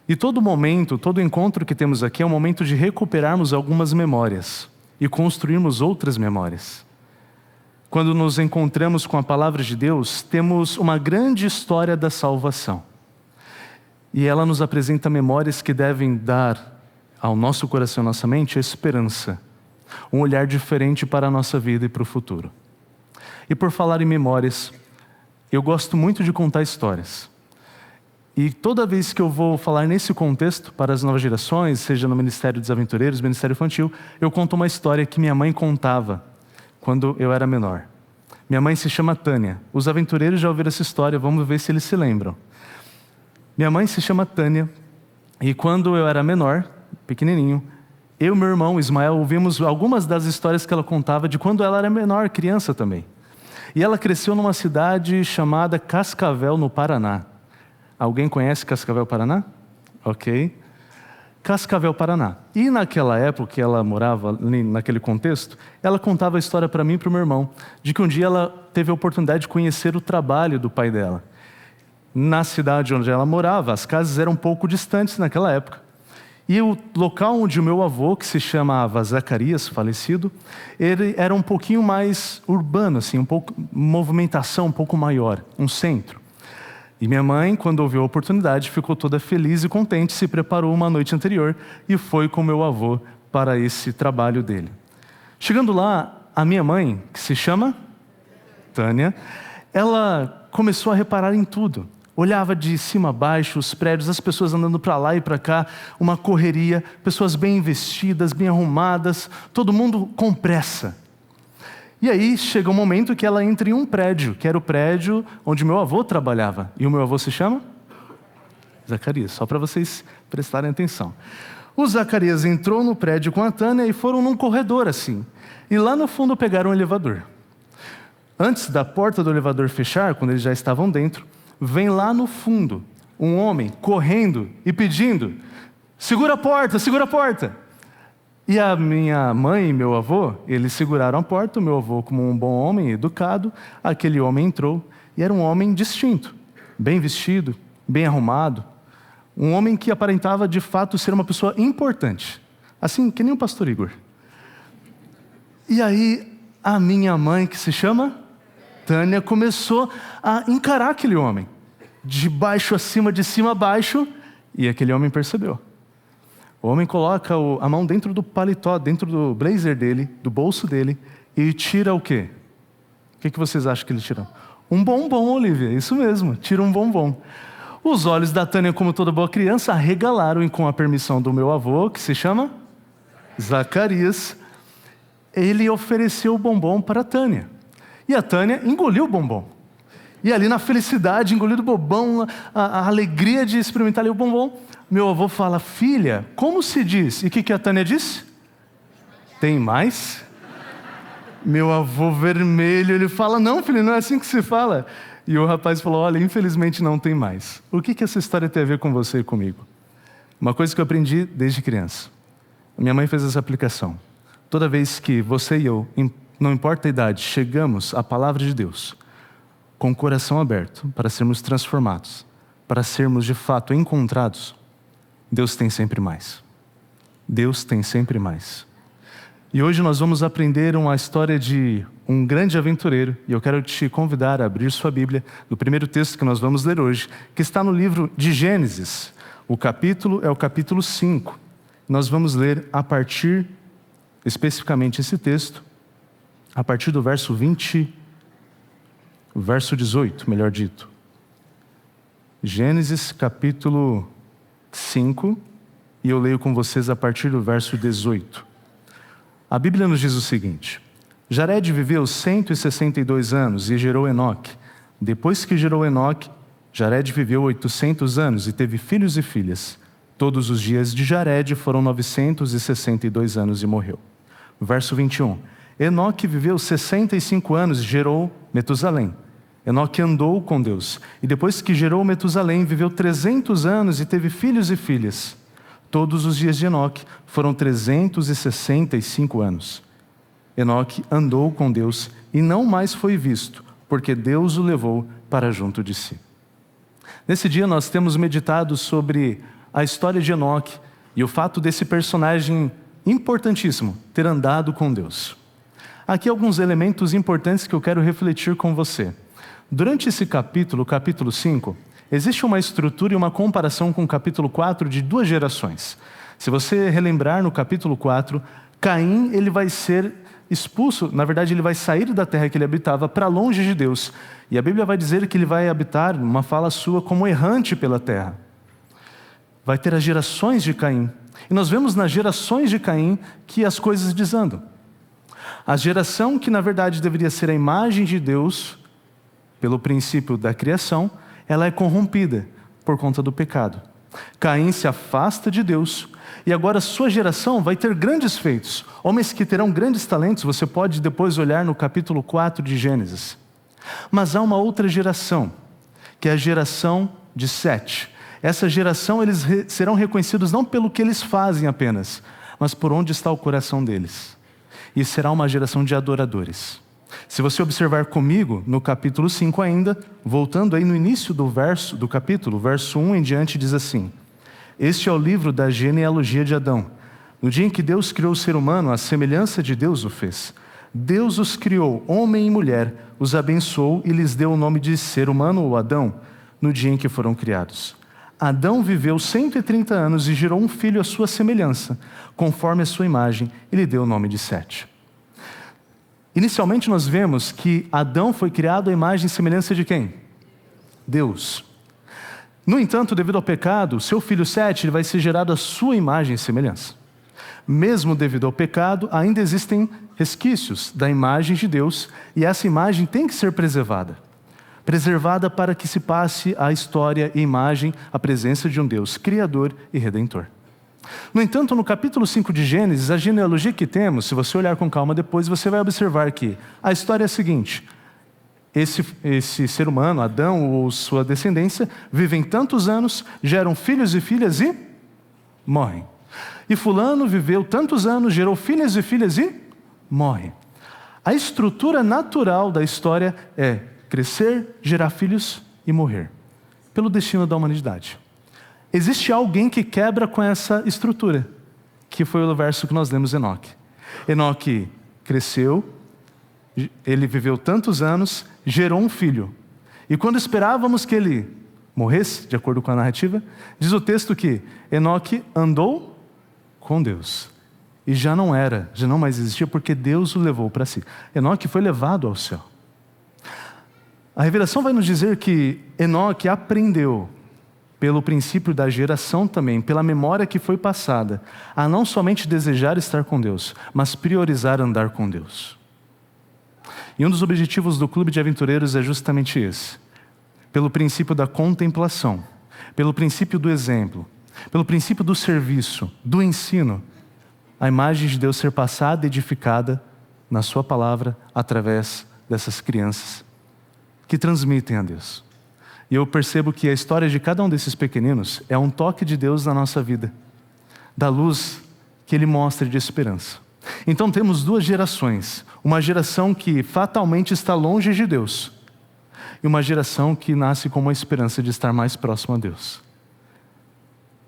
E todo momento, todo encontro que temos aqui é um momento de recuperarmos algumas memórias e construirmos outras memórias. Quando nos encontramos com a palavra de Deus, temos uma grande história da salvação. E ela nos apresenta memórias que devem dar ao nosso coração, à nossa mente, a esperança. Um olhar diferente para a nossa vida e para o futuro. E por falar em memórias, eu gosto muito de contar histórias. E toda vez que eu vou falar nesse contexto, para as novas gerações, seja no Ministério dos Aventureiros, Ministério Infantil, eu conto uma história que minha mãe contava quando eu era menor. Minha mãe se chama Tânia. Os aventureiros já ouviram essa história, vamos ver se eles se lembram. Minha mãe se chama Tânia, e quando eu era menor, pequenininho, eu e meu irmão Ismael ouvimos algumas das histórias que ela contava de quando ela era menor, criança também. E ela cresceu numa cidade chamada Cascavel, no Paraná. Alguém conhece Cascavel, Paraná? Ok. Cascavel, Paraná. E naquela época que ela morava naquele contexto, ela contava a história para mim e para o meu irmão, de que um dia ela teve a oportunidade de conhecer o trabalho do pai dela. Na cidade onde ela morava, as casas eram um pouco distantes naquela época. E o local onde o meu avô, que se chamava Zacarias, falecido, ele era um pouquinho mais urbano, assim, um pouco, movimentação um pouco maior, um centro. E minha mãe, quando ouviu a oportunidade, ficou toda feliz e contente, se preparou uma noite anterior e foi com meu avô para esse trabalho dele. Chegando lá, a minha mãe, que se chama Tânia, ela começou a reparar em tudo. Olhava de cima a baixo, os prédios, as pessoas andando para lá e para cá, uma correria, pessoas bem vestidas, bem arrumadas, todo mundo com pressa. E aí chega um momento que ela entra em um prédio, que era o prédio onde meu avô trabalhava. E o meu avô se chama? Zacarias, só para vocês prestarem atenção. O Zacarias entrou no prédio com a Tânia e foram num corredor assim. E lá no fundo pegaram um elevador. Antes da porta do elevador fechar, quando eles já estavam dentro, vem lá no fundo um homem correndo e pedindo: segura a porta, segura a porta. E a minha mãe e meu avô, eles seguraram a porta. O meu avô, como um bom homem educado, aquele homem entrou e era um homem distinto. bem vestido, bem arrumado, um homem que aparentava de fato ser uma pessoa importante, assim que nem o pastor Igor. E aí a minha mãe, que se chama Tânia, começou a encarar aquele homem, de baixo a cima, de cima a baixo, e aquele homem percebeu. O homem coloca a mão dentro do paletó, dentro do blazer dele, do bolso dele, e tira o quê? O que vocês acham que ele tirou? Um bombom, Olivia, isso mesmo, tira um bombom. Os olhos da Tânia, como toda boa criança, arregalaram, e com a permissão do meu avô, que se chama Zacarias, ele ofereceu o bombom para a Tânia. E a Tânia engoliu o bombom. E ali na felicidade, engolindo o bombom, a alegria de experimentar ali o bombom, meu avô fala: filha, como se diz? E o que a Tânia disse? Tem mais? Meu avô vermelho, ele fala: não, filho, não é assim que se fala. E o rapaz falou: olha, infelizmente não tem mais. O que essa história tem a ver com você e comigo? Uma coisa que eu aprendi desde criança. Minha mãe fez essa aplicação. Toda vez que você e eu, não importa a idade, chegamos à palavra de Deus com o coração aberto para sermos transformados, para sermos de fato encontrados, Deus tem sempre mais. Deus tem sempre mais. E hoje nós vamos aprender uma história de um grande aventureiro, e eu quero te convidar a abrir sua Bíblia no primeiro texto que nós vamos ler hoje, que está no livro de Gênesis. O capítulo é o capítulo 5. Nós vamos ler a partir, especificamente esse texto, a partir do verso 18, melhor dito. Gênesis capítulo 5, e eu leio com vocês a partir do verso 18. A Bíblia nos diz o seguinte: Jared viveu 162 anos e gerou Enoque. Depois que gerou Enoque, Jared viveu 800 anos e teve filhos e filhas. Todos os dias de Jared foram 962 anos e morreu. Verso 21. Enoque viveu 65 anos e gerou Metusalém. Enoque andou com Deus, e depois que gerou Metusalém, viveu 300 anos e teve filhos e filhas. Todos os dias de Enoque foram 365 anos. Enoque andou com Deus e não mais foi visto, porque Deus o levou para junto de si. Nesse dia nós temos meditado sobre a história de Enoque e o fato desse personagem importantíssimo ter andado com Deus. Aqui alguns elementos importantes que eu quero refletir com você. Durante esse capítulo, o capítulo 5, existe uma estrutura e uma comparação com o capítulo 4 de duas gerações. Se você relembrar no capítulo 4, Caim ele vai ser expulso, na verdade ele vai sair da terra que ele habitava para longe de Deus. E a Bíblia vai dizer que ele vai habitar, uma fala sua, como errante pela terra. Vai ter as gerações de Caim. E nós vemos nas gerações de Caim que as coisas desandam. A geração que na verdade deveria ser a imagem de Deus, pelo princípio da criação, ela é corrompida por conta do pecado. Caim se afasta de Deus e agora sua geração vai ter grandes feitos. Homens que terão grandes talentos, você pode depois olhar no capítulo 4 de Gênesis. Mas há uma outra geração, que é a geração de Sete. Essa geração eles serão reconhecidos não pelo que eles fazem apenas, mas por onde está o coração deles. E será uma geração de adoradores. Se você observar comigo, no capítulo 5 ainda, voltando aí no início do capítulo, verso 1 em diante, diz assim: Este é o livro da genealogia de Adão. No dia em que Deus criou o ser humano, a semelhança de Deus o fez. Deus os criou, homem e mulher, os abençoou e lhes deu o nome de ser humano ou Adão, no dia em que foram criados. Adão viveu 130 anos e gerou um filho à sua semelhança, conforme a sua imagem, e lhe deu o nome de Sete. Inicialmente nós vemos que Adão foi criado à imagem e semelhança de quem? Deus. No entanto, devido ao pecado, seu filho Sete vai ser gerado à sua imagem e semelhança. Mesmo devido ao pecado, ainda existem resquícios da imagem de Deus, e essa imagem tem que ser preservada. Preservada para que se passe a história e imagem, a presença de um Deus Criador e Redentor. No entanto, no capítulo 5 de Gênesis, a genealogia que temos, se você olhar com calma depois, você vai observar que a história é a seguinte: esse ser humano, Adão ou sua descendência, vivem tantos anos, geram filhos e filhas e morrem. E fulano viveu tantos anos, gerou filhos e filhas e morre. A estrutura natural da história é crescer, gerar filhos e morrer. pelo destino da humanidade. Existe alguém que quebra com essa estrutura, que foi o verso que nós lemos Enoque. Enoque cresceu, ele viveu tantos anos, gerou um filho. E quando esperávamos que ele morresse, de acordo com a narrativa, diz o texto que Enoque andou com Deus. E já não mais existia, porque Deus o levou para si. Enoque foi levado ao céu. A revelação vai nos dizer que Enoque aprendeu, pelo princípio da geração também, pela memória que foi passada, a não somente desejar estar com Deus, mas priorizar andar com Deus. E um dos objetivos do Clube de Aventureiros é justamente esse. Pelo princípio da contemplação, pelo princípio do exemplo, pelo princípio do serviço, do ensino, a imagem de Deus ser passada e edificada na sua palavra através dessas crianças que transmitem a Deus. E eu percebo que a história de cada um desses pequeninos é um toque de Deus na nossa vida, da luz que Ele mostra de esperança. Então temos duas gerações, uma geração que fatalmente está longe de Deus e uma geração que nasce com uma esperança de estar mais próximo a Deus.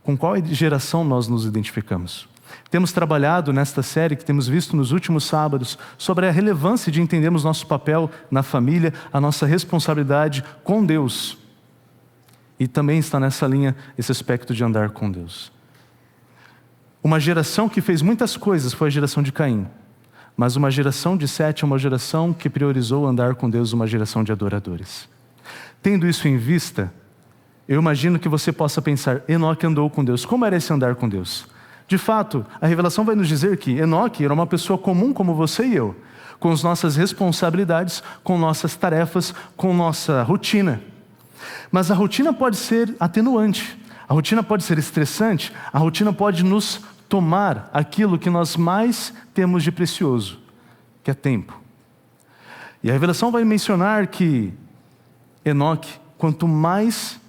Com qual geração nós nos identificamos? Temos trabalhado nesta série que temos visto nos últimos sábados sobre a relevância de entendermos nosso papel na família, a nossa responsabilidade com Deus. E também está nessa linha esse aspecto de andar com Deus. Uma geração que fez muitas coisas foi a geração de Caim. Mas uma geração de Sete é uma geração que priorizou andar com Deus, uma geração de adoradores. Tendo isso em vista, eu imagino que você possa pensar, Enoque andou com Deus. Como era esse andar com Deus? De fato, a revelação vai nos dizer que Enoque era uma pessoa comum como você e eu, com as nossas responsabilidades, com nossas tarefas, com nossa rotina. Mas a rotina pode ser atenuante, a rotina pode ser estressante, a rotina pode nos tomar aquilo que nós mais temos de precioso, que é tempo. E a revelação vai mencionar que Enoque, quanto mais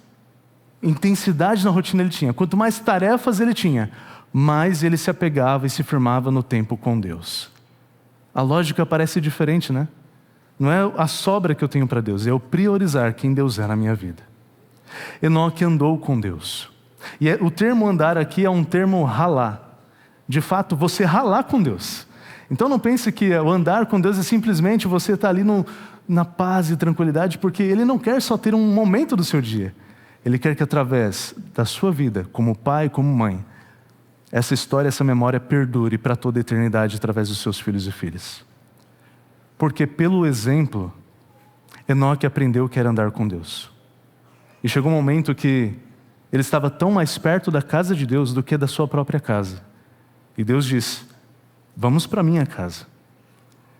intensidade na rotina ele tinha, quanto mais tarefas ele tinha, mais ele se apegava e se firmava no tempo com Deus. A lógica parece diferente, né? Não é a sobra que eu tenho para Deus, é eu priorizar quem Deus é na minha vida. Enoque andou com Deus. E o termo andar aqui é um termo ralar. De fato, você ralar com Deus. Então não pense que o andar com Deus é simplesmente você estar ali na paz e tranquilidade, porque Ele não quer só ter um momento do seu dia. Ele quer que através da sua vida, como pai, como mãe, essa história, essa memória perdure para toda a eternidade através dos seus filhos e filhas. Porque pelo exemplo, Enoque aprendeu que era andar com Deus. E chegou um momento que ele estava tão mais perto da casa de Deus do que da sua própria casa. E Deus disse, vamos para a minha casa.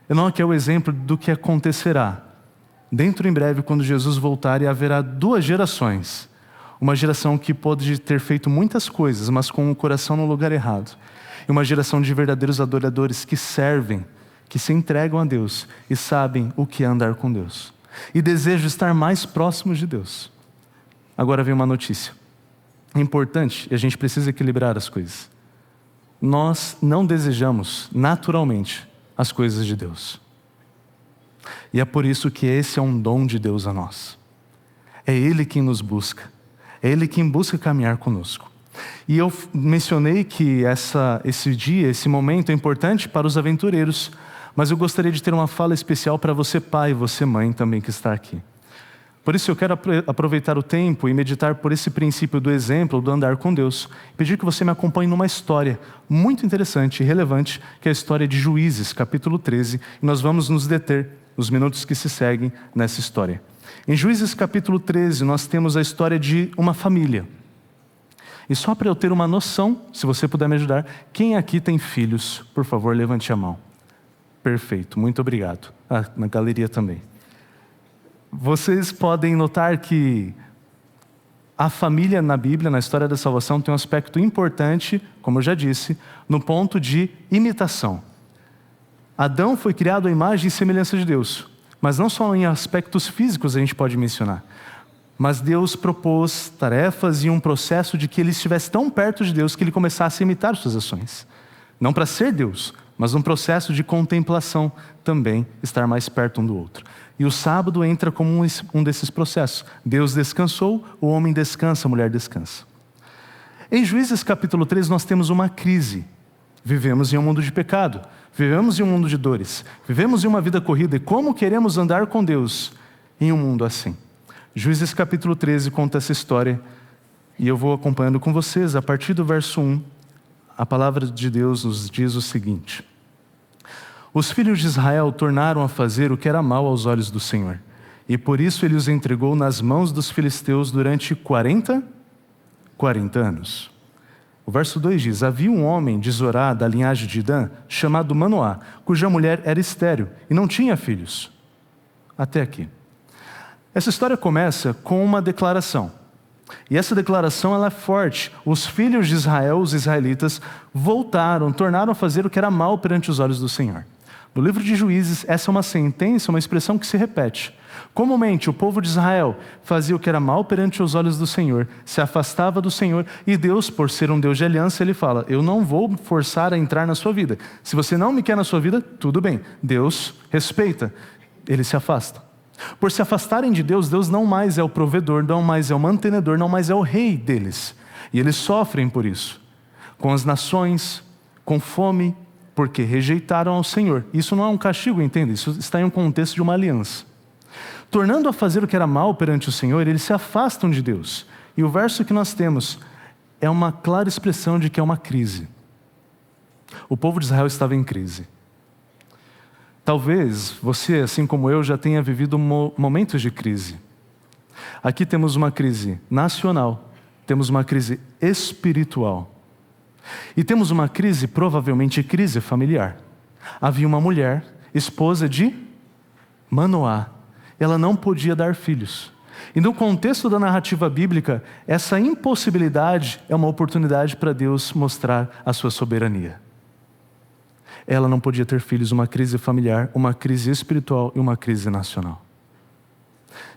Enoque é o exemplo do que acontecerá dentro em breve quando Jesus voltar, e haverá duas gerações. Uma geração que pode ter feito muitas coisas, mas com o coração no lugar errado. E uma geração de verdadeiros adoradores que servem, que se entregam a Deus e sabem o que é andar com Deus. E desejam estar mais próximos de Deus. Agora vem uma notícia. É importante e a gente precisa equilibrar as coisas. Nós não desejamos naturalmente as coisas de Deus. E é por isso que esse é um dom de Deus a nós. É Ele quem nos busca. É Ele quem busca caminhar conosco. E eu mencionei que esse dia, esse momento é importante para os aventureiros, mas eu gostaria de ter uma fala especial para você pai e você mãe também que está aqui. Por isso eu quero aproveitar o tempo e meditar por esse princípio do exemplo, do andar com Deus. Pedir que você me acompanhe numa história muito interessante e relevante, que é a história de Juízes, capítulo 13. E nós vamos nos deter nos minutos que se seguem nessa história. Em Juízes, capítulo 13, nós temos a história de uma família. E só para eu ter uma noção, se você puder me ajudar, quem aqui tem filhos? Por favor, levante a mão. Perfeito, muito obrigado. Na galeria também. Vocês podem notar que a família na Bíblia, na história da salvação, tem um aspecto importante, como eu já disse, no ponto de imitação. Adão foi criado à imagem e semelhança de Deus, mas não só em aspectos físicos a gente pode mencionar, mas Deus propôs tarefas e um processo de que ele estivesse tão perto de Deus que ele começasse a imitar suas ações. Não para ser Deus, mas num processo de contemplação também, estar mais perto um do outro. E o sábado entra como um desses processos. Deus descansou, o homem descansa, a mulher descansa. Em Juízes capítulo 3 nós temos uma crise. Vivemos em um mundo de pecado, vivemos em um mundo de dores, vivemos em uma vida corrida, e como queremos andar com Deus em um mundo assim? Juízes capítulo 13 conta essa história, e eu vou acompanhando com vocês. A partir do verso 1, a palavra de Deus nos diz o seguinte: os filhos de Israel tornaram a fazer o que era mal aos olhos do Senhor, e por isso ele os entregou nas mãos dos filisteus durante 40 anos. O verso 2 diz: havia um homem de Zorá, da linhagem de Dan, chamado Manoá, cuja mulher era estéril e não tinha filhos. Até aqui. Essa história começa com uma declaração. E essa declaração ela é forte. Os filhos de Israel, os israelitas, tornaram a fazer o que era mal perante os olhos do Senhor. No livro de Juízes, essa é uma sentença, uma expressão que se repete. Comumente, o povo de Israel fazia o que era mal perante os olhos do Senhor, se afastava do Senhor, e Deus, por ser um Deus de aliança, ele fala: eu não vou forçar a entrar na sua vida. Se você não me quer na sua vida, tudo bem. Deus respeita, ele se afasta. Por se afastarem de Deus, Deus não mais é o provedor, não mais é o mantenedor, não mais é o rei deles. E eles sofrem por isso. Com as nações, com fome, porque rejeitaram ao Senhor. Isso não é um castigo, entenda? Isso está em um contexto de uma aliança. Tornando a fazer o que era mal perante o Senhor, eles se afastam de Deus. E o verso que nós temos é uma clara expressão de que é uma crise. O povo de Israel estava em crise. Talvez você, assim como eu, já tenha vivido momentos de crise. Aqui temos uma crise nacional, temos uma crise espiritual e temos uma crise, provavelmente crise familiar. Havia uma mulher, esposa de Manoá, ela não podia dar filhos. E no contexto da narrativa bíblica, essa impossibilidade é uma oportunidade para Deus mostrar a sua soberania. Ela não podia ter filhos, uma crise familiar, uma crise espiritual e uma crise nacional.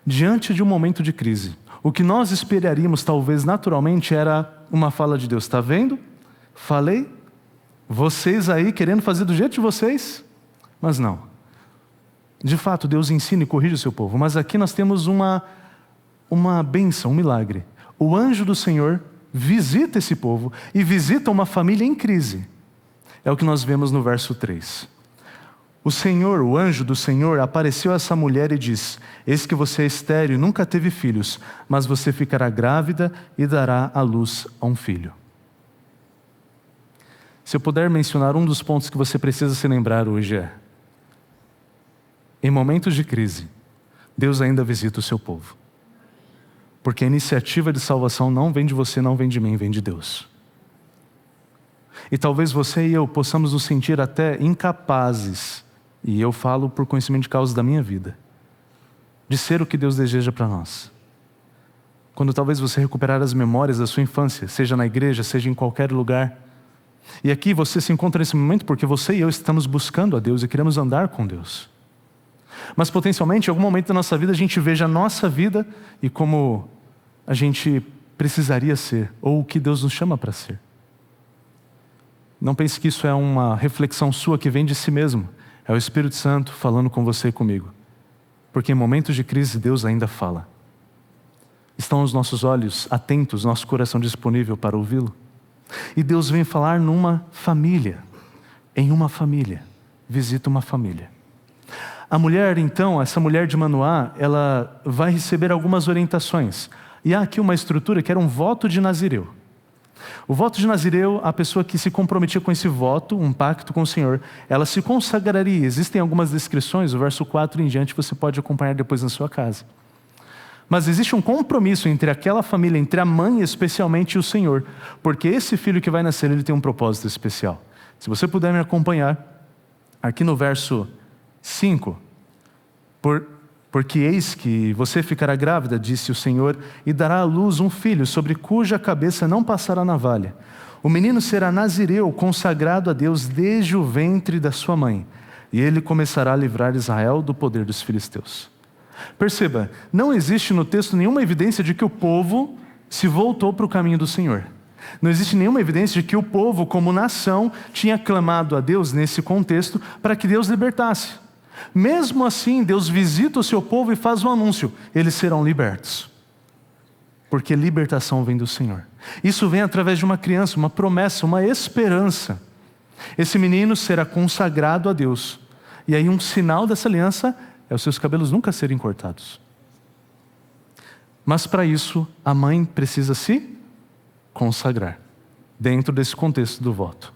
Diante de um momento de crise, o que nós esperaríamos talvez naturalmente era uma fala de Deus: está vendo? Falei? Vocês aí querendo fazer do jeito de vocês? Mas não. De fato, Deus ensina e corrige o seu povo, mas aqui nós temos uma bênção, um milagre. O anjo do Senhor visita esse povo e visita uma família em crise. É o que nós vemos no verso 3. O Senhor, o anjo do Senhor, apareceu a essa mulher e diz: eis que você é estéril e nunca teve filhos, mas você ficará grávida e dará à luz a um filho. Se eu puder mencionar um dos pontos que você precisa se lembrar hoje é: em momentos de crise, Deus ainda visita o seu povo. Porque a iniciativa de salvação não vem de você, não vem de mim, vem de Deus. E talvez você e eu possamos nos sentir até incapazes, e eu falo por conhecimento de causa da minha vida, de ser o que Deus deseja para nós. Quando talvez você recuperar as memórias da sua infância, seja na igreja, seja em qualquer lugar, e aqui você se encontra nesse momento porque você e eu estamos buscando a Deus e queremos andar com Deus. Mas potencialmente, em algum momento da nossa vida, a gente veja a nossa vida e como a gente precisaria ser, ou o que Deus nos chama para ser. Não pense que isso é uma reflexão sua que vem de si mesmo. É o Espírito Santo falando com você e comigo. Porque em momentos de crise, Deus ainda fala. Estão os nossos olhos atentos, nosso coração disponível para ouvi-lo? E Deus vem falar numa família. Em uma família. Visita uma família. A mulher, então, essa mulher de Manoá, ela vai receber algumas orientações. E há aqui uma estrutura que era um voto de Nazireu. O voto de Nazireu, a pessoa que se comprometia com esse voto, um pacto com o Senhor, ela se consagraria. Existem algumas descrições, o verso 4 em diante você pode acompanhar depois na sua casa. Mas existe um compromisso entre aquela família, entre a mãe especialmente e o Senhor, porque esse filho que vai nascer, ele tem um propósito especial. Se você puder me acompanhar, aqui no verso 5, porque eis que você ficará grávida, disse o Senhor, e dará à luz um filho, sobre cuja cabeça não passará navalha. O menino será nazireu, consagrado a Deus desde o ventre da sua mãe, e ele começará a livrar Israel do poder dos filisteus. Perceba, não existe no texto nenhuma evidência de que o povo se voltou para o caminho do Senhor. Não existe nenhuma evidência de que o povo, como nação, tinha clamado a Deus nesse contexto para que Deus libertasse. Mesmo assim, Deus visita o seu povo e faz um anúncio: eles serão libertos. Porque libertação vem do Senhor. Isso vem através de uma criança, uma promessa, uma esperança. Esse menino será consagrado a Deus. E aí um sinal dessa aliança é os seus cabelos nunca serem cortados. Mas para isso, a mãe precisa se consagrar, dentro desse contexto do voto.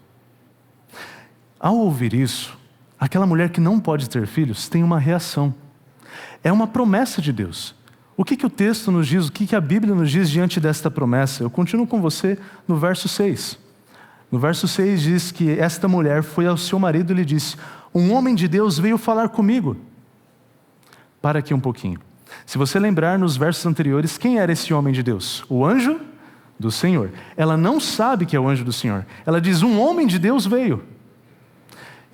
Ao ouvir isso, aquela mulher que não pode ter filhos tem uma reação. É uma promessa de Deus. O que o texto nos diz, o que a Bíblia nos diz diante desta promessa? Eu continuo com você no verso 6. No verso 6 diz que esta mulher foi ao seu marido e lhe disse: um homem de Deus veio falar comigo. Para aqui um pouquinho. Se você lembrar nos versos anteriores, quem era esse homem de Deus? O anjo do Senhor. Ela não sabe que é o anjo do Senhor. Ela diz: um homem de Deus veio.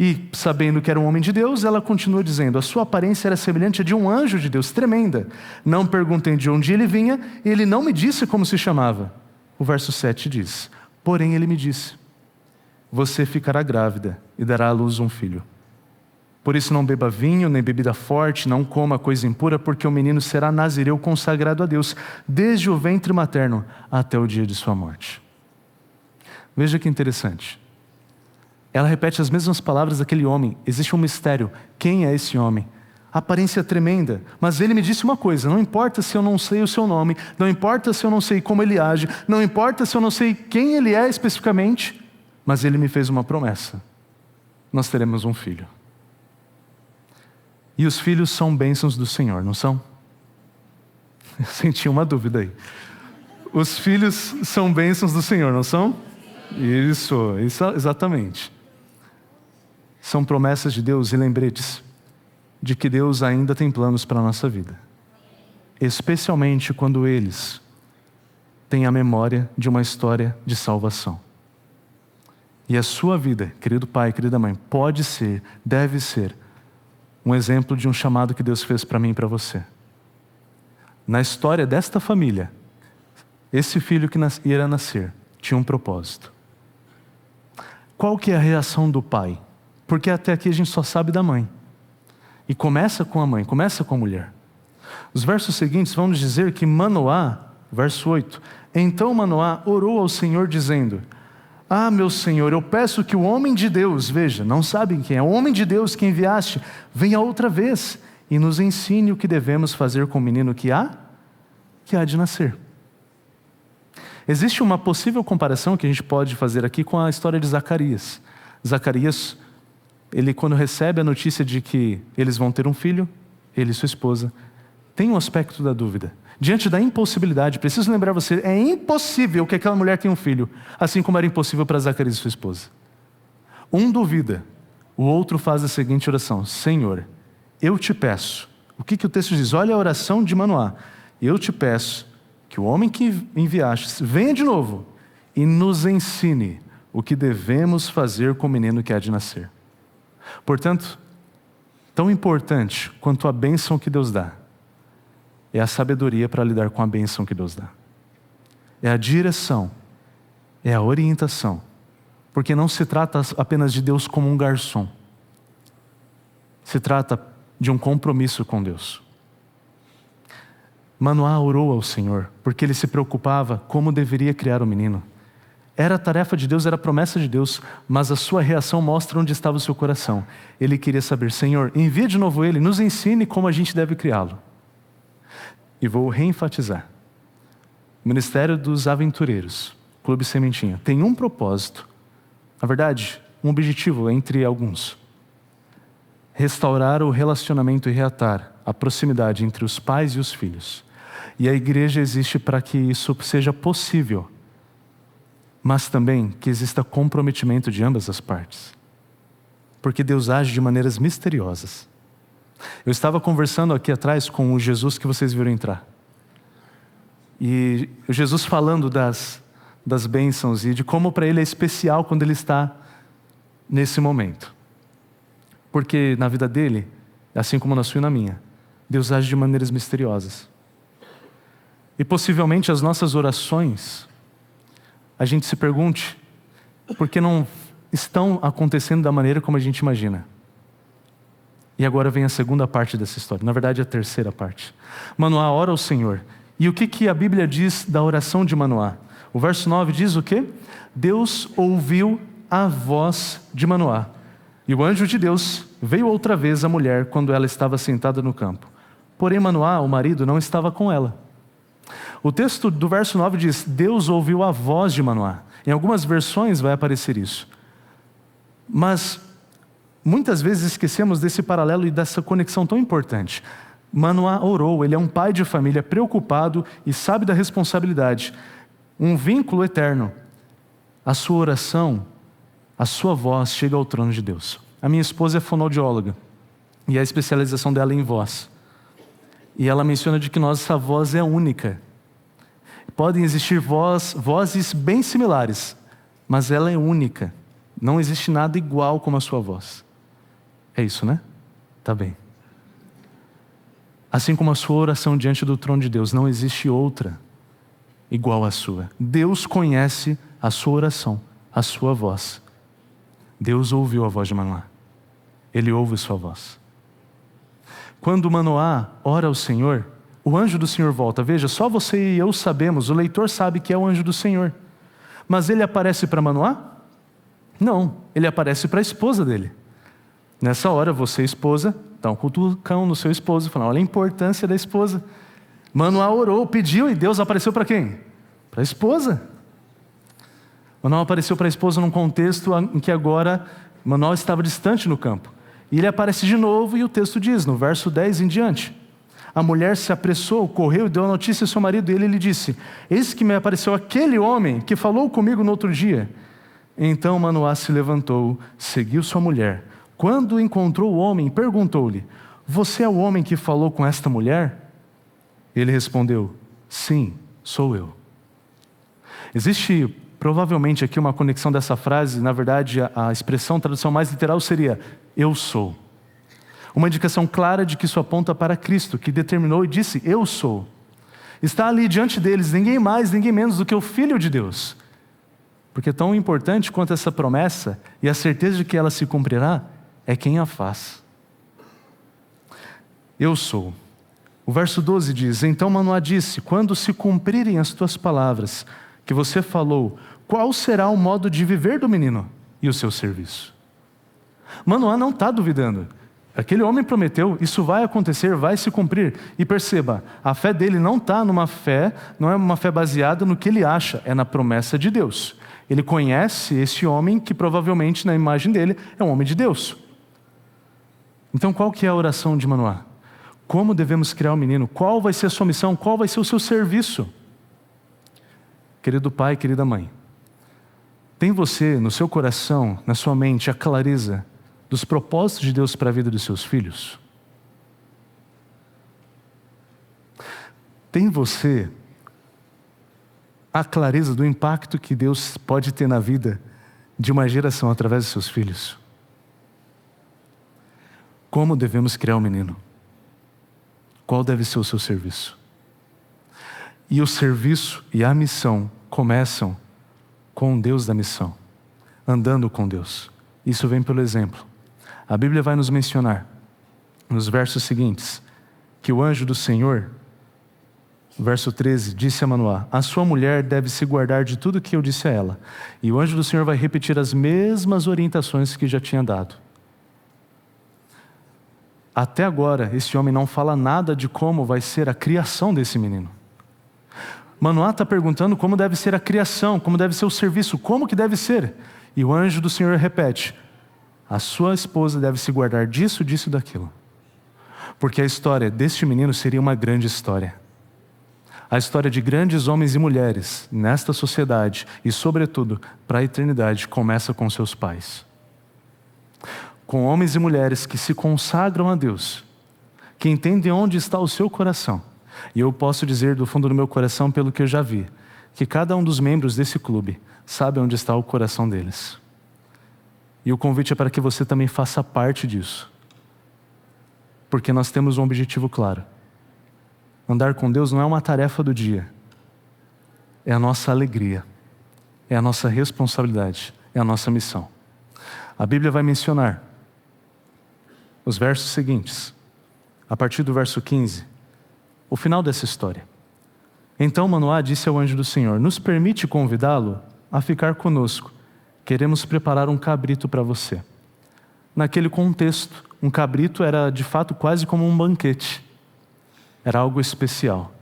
E sabendo que era um homem de Deus, ela continua dizendo: a sua aparência era semelhante a de um anjo de Deus, tremenda. Não perguntei de onde ele vinha, e ele não me disse como se chamava. O verso 7 diz: porém ele me disse: você ficará grávida e dará à luz um filho. Por isso não beba vinho, nem bebida forte, não coma coisa impura, porque o menino será nazireu consagrado a Deus, desde o ventre materno até o dia de sua morte. Veja que interessante. Ela repete as mesmas palavras daquele homem. Existe um mistério. Quem é esse homem? Aparência tremenda. Mas ele me disse uma coisa: não importa se eu não sei o seu nome, não importa se eu não sei como ele age, não importa se eu não sei quem ele é especificamente, mas ele me fez uma promessa: nós teremos um filho. E os filhos são bênçãos do Senhor, não são? Eu senti uma dúvida aí. Os filhos são bênçãos do Senhor, não são? Isso, exatamente. São promessas de Deus e lembretes de que Deus ainda tem planos para a nossa vida. Especialmente quando eles têm a memória de uma história de salvação. E a sua vida, querido pai, querida mãe, pode ser, deve ser, um exemplo de um chamado que Deus fez para mim e para você. Na história desta família, esse filho que irá nascer tinha um propósito. Qual que é a reação do pai? Porque até aqui a gente só sabe da mãe. E começa com a mãe, começa com a mulher. Os versos seguintes vão nos dizer que Manoá, verso 8, então Manoá orou ao Senhor dizendo: ah, meu Senhor, eu peço que o homem de Deus, veja, não sabem quem é, o homem de Deus que enviaste, venha outra vez e nos ensine o que devemos fazer com o menino que há de nascer. Existe uma possível comparação que a gente pode fazer aqui com a história de Zacarias. Zacarias, ele quando recebe a notícia de que eles vão ter um filho, ele e sua esposa, tem um aspecto da dúvida. Diante da impossibilidade, preciso lembrar você, é impossível que aquela mulher tenha um filho, assim como era impossível para Zacarias e sua esposa. Um duvida, o outro faz a seguinte oração: Senhor, eu te peço. O que o texto diz? Olha a oração de Manoá. Eu te peço que o homem que enviaste venha de novo e nos ensine o que devemos fazer com o menino que há de nascer. Portanto, tão importante quanto a bênção que Deus dá é a sabedoria para lidar com a bênção que Deus dá. É a direção, é a orientação. Porque não se trata apenas de Deus como um garçom. Se trata de um compromisso com Deus. Manoá orou ao Senhor, porque ele se preocupava como deveria criar o menino. Era a tarefa de Deus, era a promessa de Deus, mas a sua reação mostra onde estava o seu coração. Ele queria saber: Senhor, envia de novo ele, nos ensine como a gente deve criá-lo. E vou reenfatizar. O Ministério dos Aventureiros, Clube Sementinha, tem um propósito, na verdade, um objetivo entre alguns: restaurar o relacionamento e reatar a proximidade entre os pais e os filhos. E a igreja existe para que isso seja possível, mas também que exista comprometimento de ambas as partes. Porque Deus age de maneiras misteriosas. Eu estava conversando aqui atrás com o Jesus que vocês viram entrar. E Jesus falando das bênçãos e de como para ele é especial quando ele está nesse momento. Porque na vida dele, assim como na sua e na minha, Deus age de maneiras misteriosas. E possivelmente as nossas orações a gente se pergunte por que não estão acontecendo da maneira como a gente imagina. E agora vem a segunda parte dessa história, na verdade a terceira parte. Manoá ora ao Senhor. E o que a Bíblia diz da oração de Manoá? O verso 9 diz o quê? Deus ouviu a voz de Manoá. E o anjo de Deus veio outra vez à mulher quando ela estava sentada no campo. Porém Manoá, o marido, não estava com ela. O texto do verso 9 diz, Deus ouviu a voz de Manoá. Em algumas versões vai aparecer isso. Mas muitas vezes esquecemos desse paralelo e dessa conexão tão importante. Manoá orou, ele é um pai de família preocupado e sabe da responsabilidade. Um vínculo eterno. A sua oração, a sua voz chega ao trono de Deus. A minha esposa é fonoaudióloga e a especialização dela é em voz. E ela menciona de que nossa voz é única. Podem existir vozes bem similares, mas ela é única. Não existe nada igual como a sua voz. É isso, né? Tá bem. Assim como a sua oração diante do trono de Deus, não existe outra igual à sua. Deus conhece a sua oração, a sua voz. Deus ouviu a voz de Manoá. Ele ouve sua voz. Quando Manoá ora ao Senhor, o anjo do Senhor volta. Veja, só você e eu sabemos, o leitor sabe que é o anjo do Senhor. Mas ele aparece para Manoá? Não, ele aparece para a esposa dele. Nessa hora, você, esposa, dá um cutucão no seu esposo, falando, olha a importância da esposa. Manoá orou, pediu, e Deus apareceu para quem? Para a esposa. Manoá apareceu para a esposa num contexto em que agora Manoá estava distante no campo. E ele aparece de novo e o texto diz, no verso 10 em diante, a mulher se apressou, correu e deu a notícia ao seu marido, e ele lhe disse, eis que me apareceu aquele homem que falou comigo no outro dia. Então Manoá se levantou, seguiu sua mulher. Quando encontrou o homem, perguntou-lhe, você é o homem que falou com esta mulher? Ele respondeu, sim, sou eu. Existe provavelmente aqui uma conexão dessa frase, na verdade a expressão, a tradução mais literal seria, eu sou. Uma indicação clara de que isso aponta para Cristo, que determinou e disse, eu sou. Está ali diante deles, ninguém mais, ninguém menos do que o Filho de Deus. Porque tão importante quanto essa promessa e a certeza de que ela se cumprirá, é quem a faz. Eu sou. O verso 12 diz, então Manoá disse, quando se cumprirem as tuas palavras, que você falou, qual será o modo de viver do menino e o seu serviço? Manoá não está duvidando. Aquele homem prometeu, isso vai acontecer, vai se cumprir. E perceba, a fé dele não está não é uma fé baseada no que ele acha, é na promessa de Deus. Ele conhece esse homem que provavelmente na imagem dele é um homem de Deus. Então qual que é a oração de Manoá? Como devemos criar o menino? Qual vai ser a sua missão? Qual vai ser o seu serviço? Querido pai, querida mãe, tem você no seu coração, na sua mente, a clareza dos propósitos de Deus para a vida dos seus filhos? Tem você a clareza do impacto que Deus pode ter na vida de uma geração através de seus filhos? Como devemos criar um menino? Qual deve ser o seu serviço? E o serviço e a missão começam com o Deus da missão, andando com Deus. Isso vem pelo exemplo. A Bíblia vai nos mencionar, nos versos seguintes, que o anjo do Senhor, verso 13, disse a Manoá, a sua mulher deve se guardar de tudo que eu disse a ela. E o anjo do Senhor vai repetir as mesmas orientações que já tinha dado. Até agora, esse homem não fala nada de como vai ser a criação desse menino. Manoá está perguntando como deve ser a criação, como deve ser o serviço, como que deve ser. E o anjo do Senhor repete, a sua esposa deve se guardar disso, disso e daquilo. Porque a história deste menino seria uma grande história. A história de grandes homens e mulheres nesta sociedade e, sobretudo, para a eternidade, começa com seus pais. Com homens e mulheres que se consagram a Deus, que entendem onde está o seu coração. E eu posso dizer do fundo do meu coração, pelo que eu já vi, que cada um dos membros desse clube sabe onde está o coração deles. E o convite é para que você também faça parte disso. Porque nós temos um objetivo claro. Andar com Deus não é uma tarefa do dia. É a nossa alegria. é a nossa responsabilidade, é a nossa missão. A Bíblia vai mencionar os versos seguintes, a partir do verso 15, o final dessa história. Então Manoá disse ao anjo do Senhor: nos permite convidá-lo a ficar conosco. Queremos preparar um cabrito para você. Naquele contexto, um cabrito era de fato quase como um banquete. Era algo especial.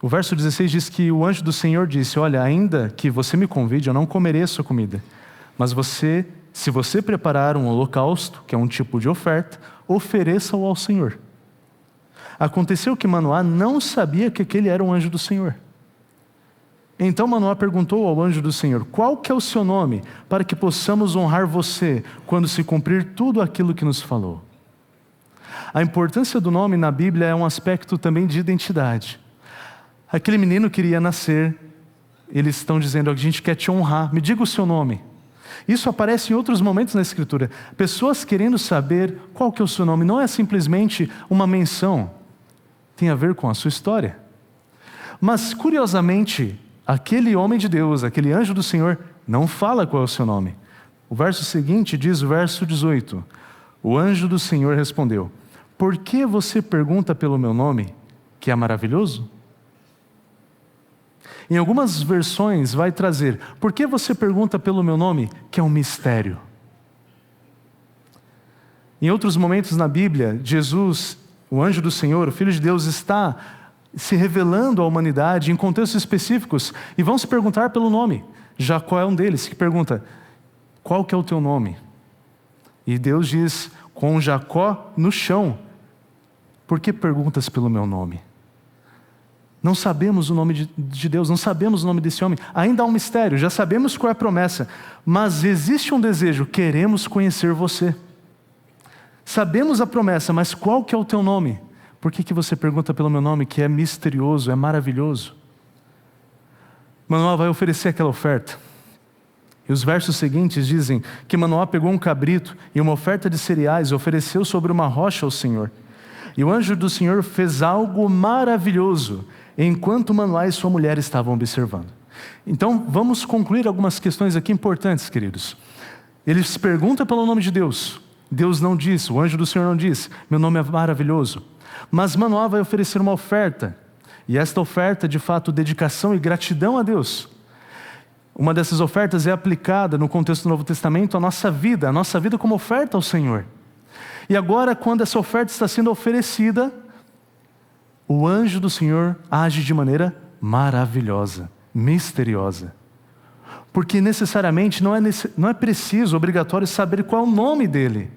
O verso 16 diz que o anjo do Senhor disse: olha, ainda que você me convide, eu não comerei a sua comida. Mas se você preparar um holocausto, que é um tipo de oferta, ofereça-o ao Senhor. Aconteceu que Manoá não sabia que aquele era um anjo do Senhor. Então Manoá perguntou ao anjo do Senhor: qual que é o seu nome, para que possamos honrar você, quando se cumprir tudo aquilo que nos falou? A importância do nome na Bíblia é um aspecto também de identidade. Aquele menino queria nascer, eles estão dizendo: a gente quer te honrar, me diga o seu nome. Isso aparece em outros momentos na Escritura. Pessoas querendo saber qual que é o seu nome, não é simplesmente uma menção, tem a ver com a sua história. Mas, curiosamente, aquele homem de Deus, aquele anjo do Senhor, não fala qual é o seu nome. O verso seguinte diz, o verso 18: o anjo do Senhor respondeu: por que você pergunta pelo meu nome, que é maravilhoso? Em algumas versões vai trazer: por que você pergunta pelo meu nome, que é um mistério? Em outros momentos na Bíblia, Jesus, o anjo do Senhor, o Filho de Deus, está se revelando à humanidade em contextos específicos, e vão se perguntar pelo nome. Jacó é um deles, que pergunta: qual que é o teu nome? E Deus diz, com Jacó no chão: por que perguntas pelo meu nome? Não sabemos o nome de Deus, não sabemos o nome desse homem. Ainda há um mistério, já sabemos qual é a promessa, mas existe um desejo: queremos conhecer você. Sabemos a promessa, mas qual que é o teu nome? Por que você pergunta pelo meu nome, que é misterioso, é maravilhoso? Manoá vai oferecer aquela oferta. E os versos seguintes dizem que Manoá pegou um cabrito e uma oferta de cereais e ofereceu sobre uma rocha ao Senhor. E o anjo do Senhor fez algo maravilhoso, enquanto Manoá e sua mulher estavam observando. Então, vamos concluir algumas questões aqui importantes, queridos. Ele se pergunta pelo nome de Deus. Deus não diz, o anjo do Senhor não diz: meu nome é maravilhoso. Mas Manoá vai oferecer uma oferta. E esta oferta, de fato, dedicação e gratidão a Deus. Uma dessas ofertas é aplicada no contexto do Novo Testamento à nossa vida como oferta ao Senhor. E agora, quando essa oferta está sendo oferecida, o anjo do Senhor age de maneira maravilhosa, misteriosa. Porque necessariamente não é preciso, obrigatório, saber qual é o nome dele.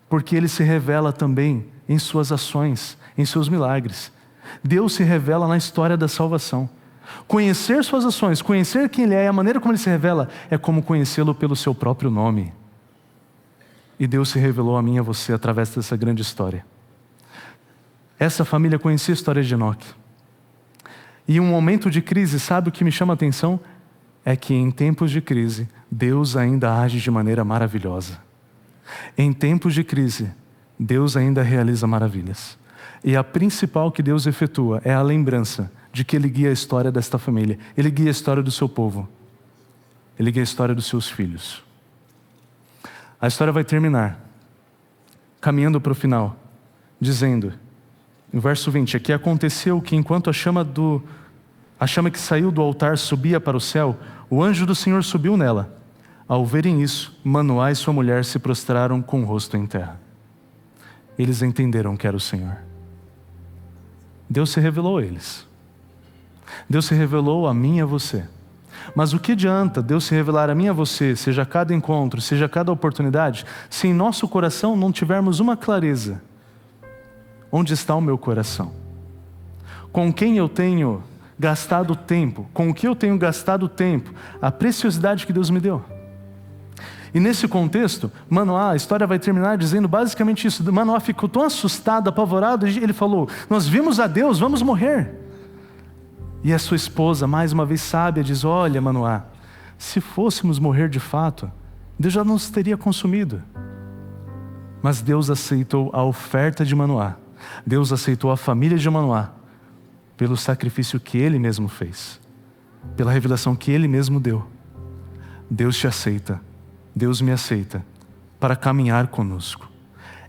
Porque ele se revela também em suas ações, em seus milagres. Deus se revela na história da salvação. Conhecer suas ações, conhecer quem ele é e a maneira como ele se revela, é como conhecê-lo pelo seu próprio nome. E Deus se revelou a mim e a você através dessa grande história. Essa família conhecia a história de Enoque. E em um momento de crise, sabe o que me chama a atenção? É que em tempos de crise, Deus ainda age de maneira maravilhosa. Em tempos de crise, Deus ainda realiza maravilhas. E a principal que Deus efetua é a lembrança de que Ele guia a história desta família. Ele guia a história do seu povo. Ele guia a história dos seus filhos. A história vai terminar caminhando para o final, dizendo, no verso 20, aqui aconteceu que enquanto a chama que saiu do altar subia para o céu, o anjo do Senhor subiu nela. Ao verem isso, Manoá e sua mulher se prostraram com o rosto em terra. Eles entenderam que era o Senhor. Deus se revelou a eles. Deus se revelou a mim e a você. Mas o que adianta Deus se revelar a mim e a você, seja a cada encontro, seja a cada oportunidade, se em nosso coração não tivermos uma clareza? Onde está o meu coração? Com quem eu tenho gastado tempo? Com o que eu tenho gastado tempo? A preciosidade que Deus me deu. E nesse contexto, Manoá, a história vai terminar dizendo basicamente isso. Manoá ficou tão assustado, apavorado, e ele falou: nós vimos a Deus, vamos morrer. E a sua esposa, mais uma vez sábia, diz: olha, Manoá, se fôssemos morrer de fato, Deus já nos teria consumido. Mas Deus aceitou a oferta de Manoá. Deus aceitou a família de Manoá pelo sacrifício que ele mesmo fez. pela revelação que Ele mesmo deu. Deus te aceita, Deus me aceita para caminhar conosco.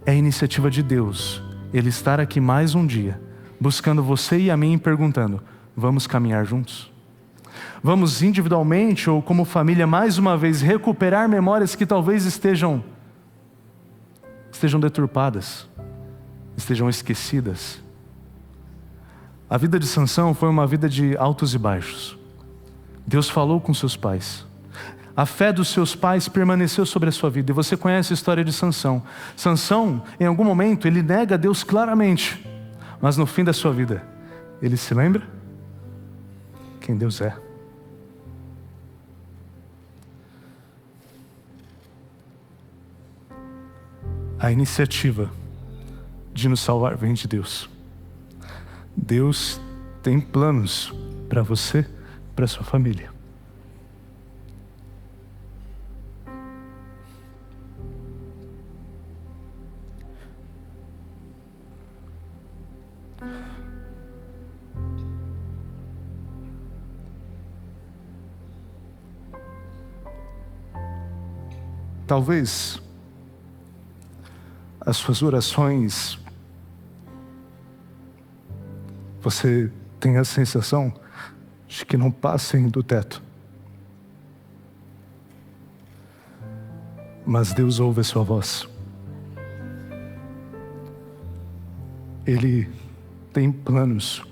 É a iniciativa de Deus, Ele estar aqui mais um dia, buscando você e a mim e perguntando: vamos caminhar juntos? Vamos individualmente ou como família mais uma vez recuperar memórias que talvez estejam deturpadas, estejam esquecidas. A vida de Sansão foi uma vida de altos e baixos. Deus falou com seus pais. A fé dos seus pais permaneceu sobre a sua vida. E você conhece a história de Sansão. Sansão, em algum momento, ele nega a Deus claramente. Mas no fim da sua vida, ele se lembra quem Deus é. A iniciativa de nos salvar vem de Deus. Deus tem planos para você, para sua família. Talvez as suas orações, você tenha a sensação de que não passem do teto. Mas Deus ouve a sua voz. Ele tem planos.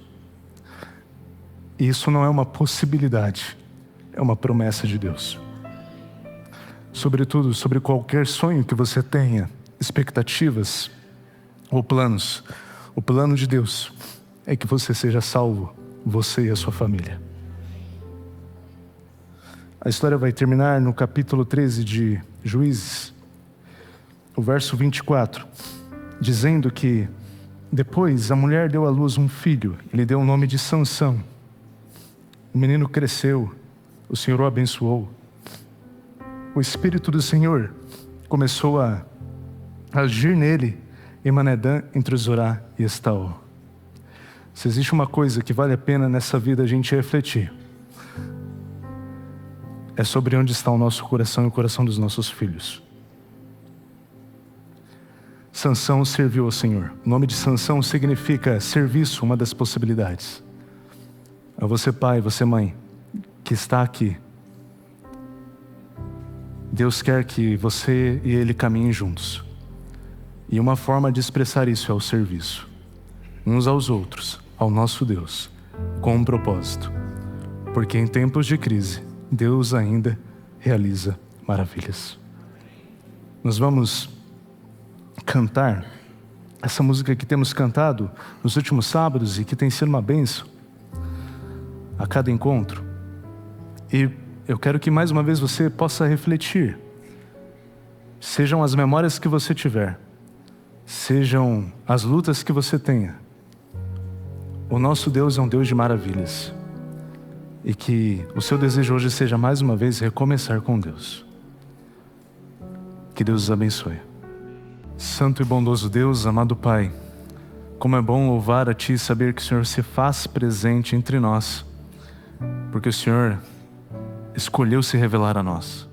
E isso não é uma possibilidade, é uma promessa de Deus. Sobretudo, sobre qualquer sonho que você tenha, expectativas ou planos, o plano de Deus é que você seja salvo, você e a sua família. A história vai terminar no capítulo 13 de Juízes, o verso 24, dizendo que depois a mulher deu à luz um filho, ele deu o nome de Sansão. O menino cresceu, o Senhor o abençoou. O Espírito do Senhor começou a agir nele em Manedã, entre Zorá e Estaol. Se existe uma coisa que vale a pena nessa vida a gente refletir, é sobre onde está o nosso coração e o coração dos nossos filhos. Sansão serviu ao Senhor. O nome de Sansão significa serviço, uma das possibilidades. A você pai, você mãe, que está aqui, Deus quer que você e Ele caminhem juntos. E uma forma de expressar isso é o serviço. Uns aos outros, ao nosso Deus, com um propósito. Porque em tempos de crise, Deus ainda realiza maravilhas. Nós vamos cantar essa música que temos cantado nos últimos sábados e que tem sido uma bênção a cada encontro. E eu quero que mais uma vez você possa refletir. Sejam as memórias que você tiver, sejam as lutas que você tenha, o nosso Deus é um Deus de maravilhas. E que o seu desejo hoje seja mais uma vez recomeçar com Deus. Que Deus os abençoe. Santo e bondoso Deus, amado Pai, como é bom louvar a Ti e saber que o Senhor se faz presente entre nós, porque o Senhor escolheu se revelar a nós.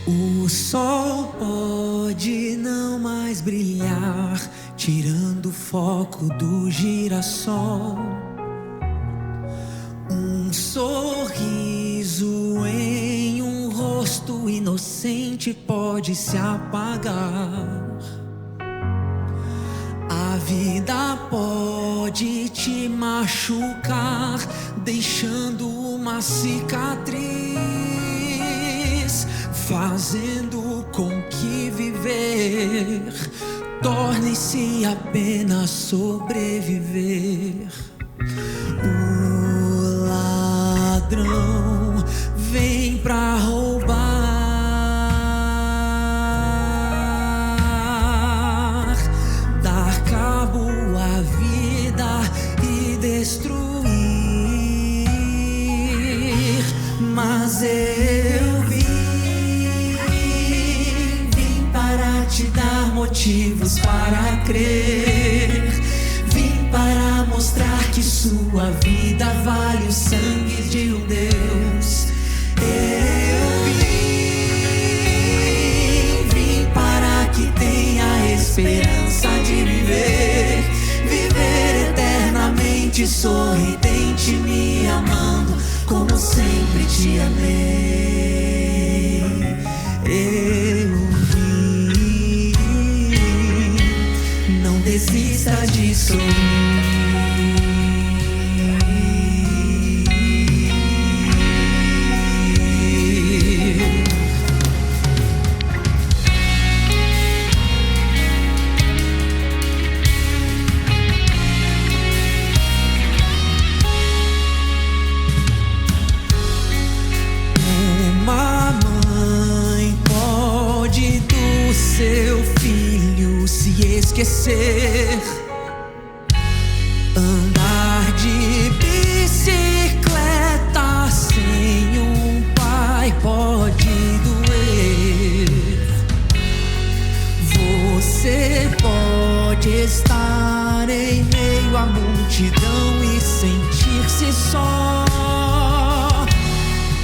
O sol pode não mais brilhar, tirando o foco do girassol. Um sorriso em um rosto inocente pode se apagar. A vida pode te machucar, deixando uma cicatriz, fazendo com que viver torne-se apenas sobreviver. O ladrão vem pra roubar te dar motivos para crer. Vim para mostrar que sua vida vale o sangue de um Deus. Eu vim para que tenha esperança de viver, viver eternamente sorridente, me amando como sempre te amei. Eu vim, não desista de sorrir. Seu filho se esquecer, andar de bicicleta sem um pai pode doer. Você pode estar em meio à multidão e sentir-se só,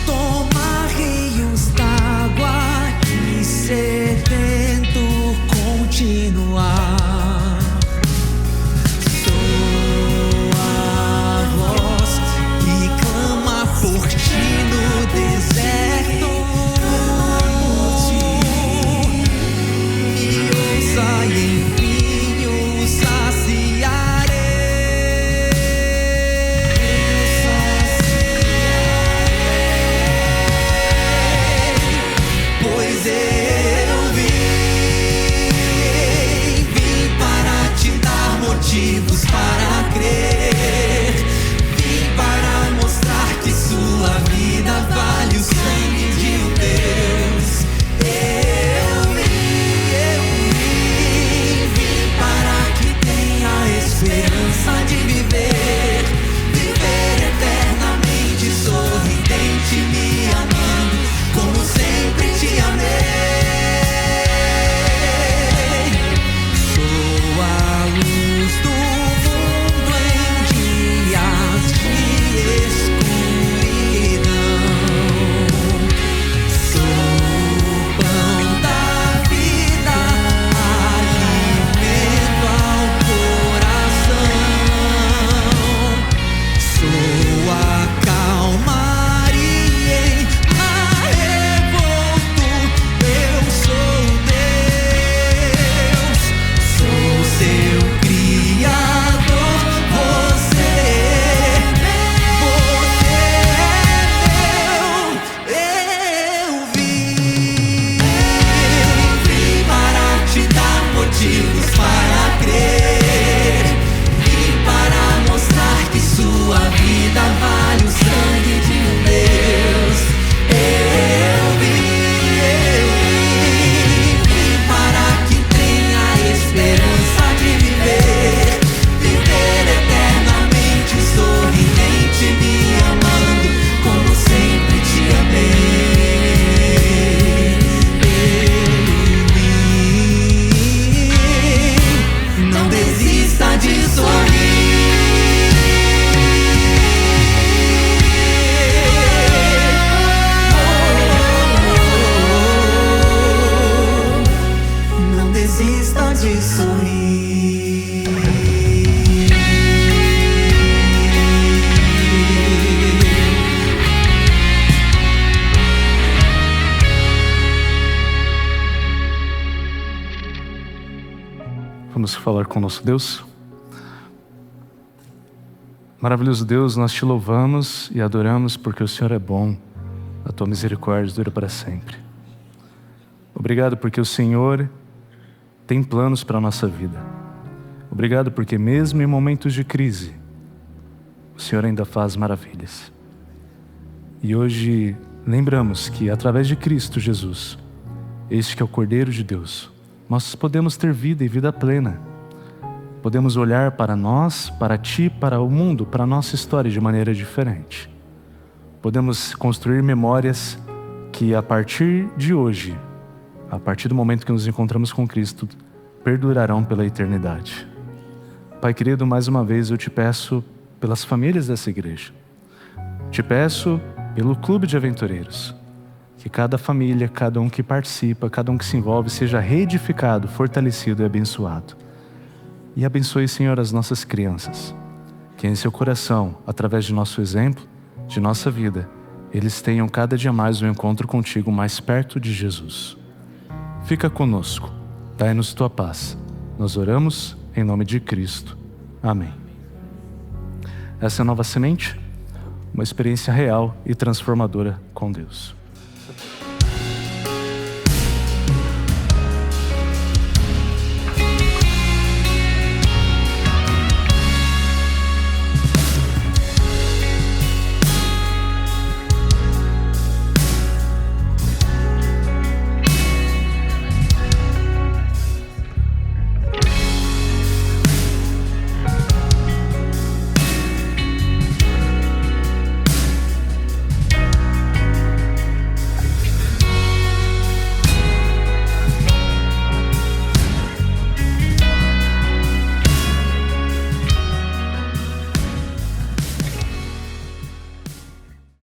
tomar rios d'água de sedento, continuar. Sou a voz que clama por ti no deserto. Me ouça e enfim o saciarei. Pois motivos para crer. Vim para mostrar que sua vida vale o sangue de um Deus. Eu vim para que tenha esperança de viver, viver eternamente sorridente, me amando como sempre te amei. Vamos falar com o nosso Deus? Maravilhoso Deus, nós te louvamos e adoramos porque o Senhor é bom, a tua misericórdia dura para sempre. Obrigado porque o Senhor tem planos para a nossa vida. Obrigado porque mesmo em momentos de crise, o Senhor ainda faz maravilhas. E hoje lembramos que através de Cristo Jesus, este que é o Cordeiro de Deus, nós podemos ter vida e vida plena. Podemos olhar para nós, para Ti, para o mundo, para a nossa história de maneira diferente. Podemos construir memórias que a partir de hoje a partir do momento que nos encontramos com Cristo, perdurarão pela eternidade. Pai querido, mais uma vez eu te peço pelas famílias dessa igreja. Te peço pelo clube de aventureiros. Que cada família, cada um que participa, cada um que se envolve, seja reedificado, fortalecido e abençoado. E abençoe, Senhor, as nossas crianças. Que em seu coração, através de nosso exemplo, de nossa vida, eles tenham cada dia mais um encontro contigo mais perto de Jesus. Fica conosco. Dai-nos tua paz. Nós oramos em nome de Cristo. Amém. Essa é a Nova Semente, uma experiência real e transformadora com Deus.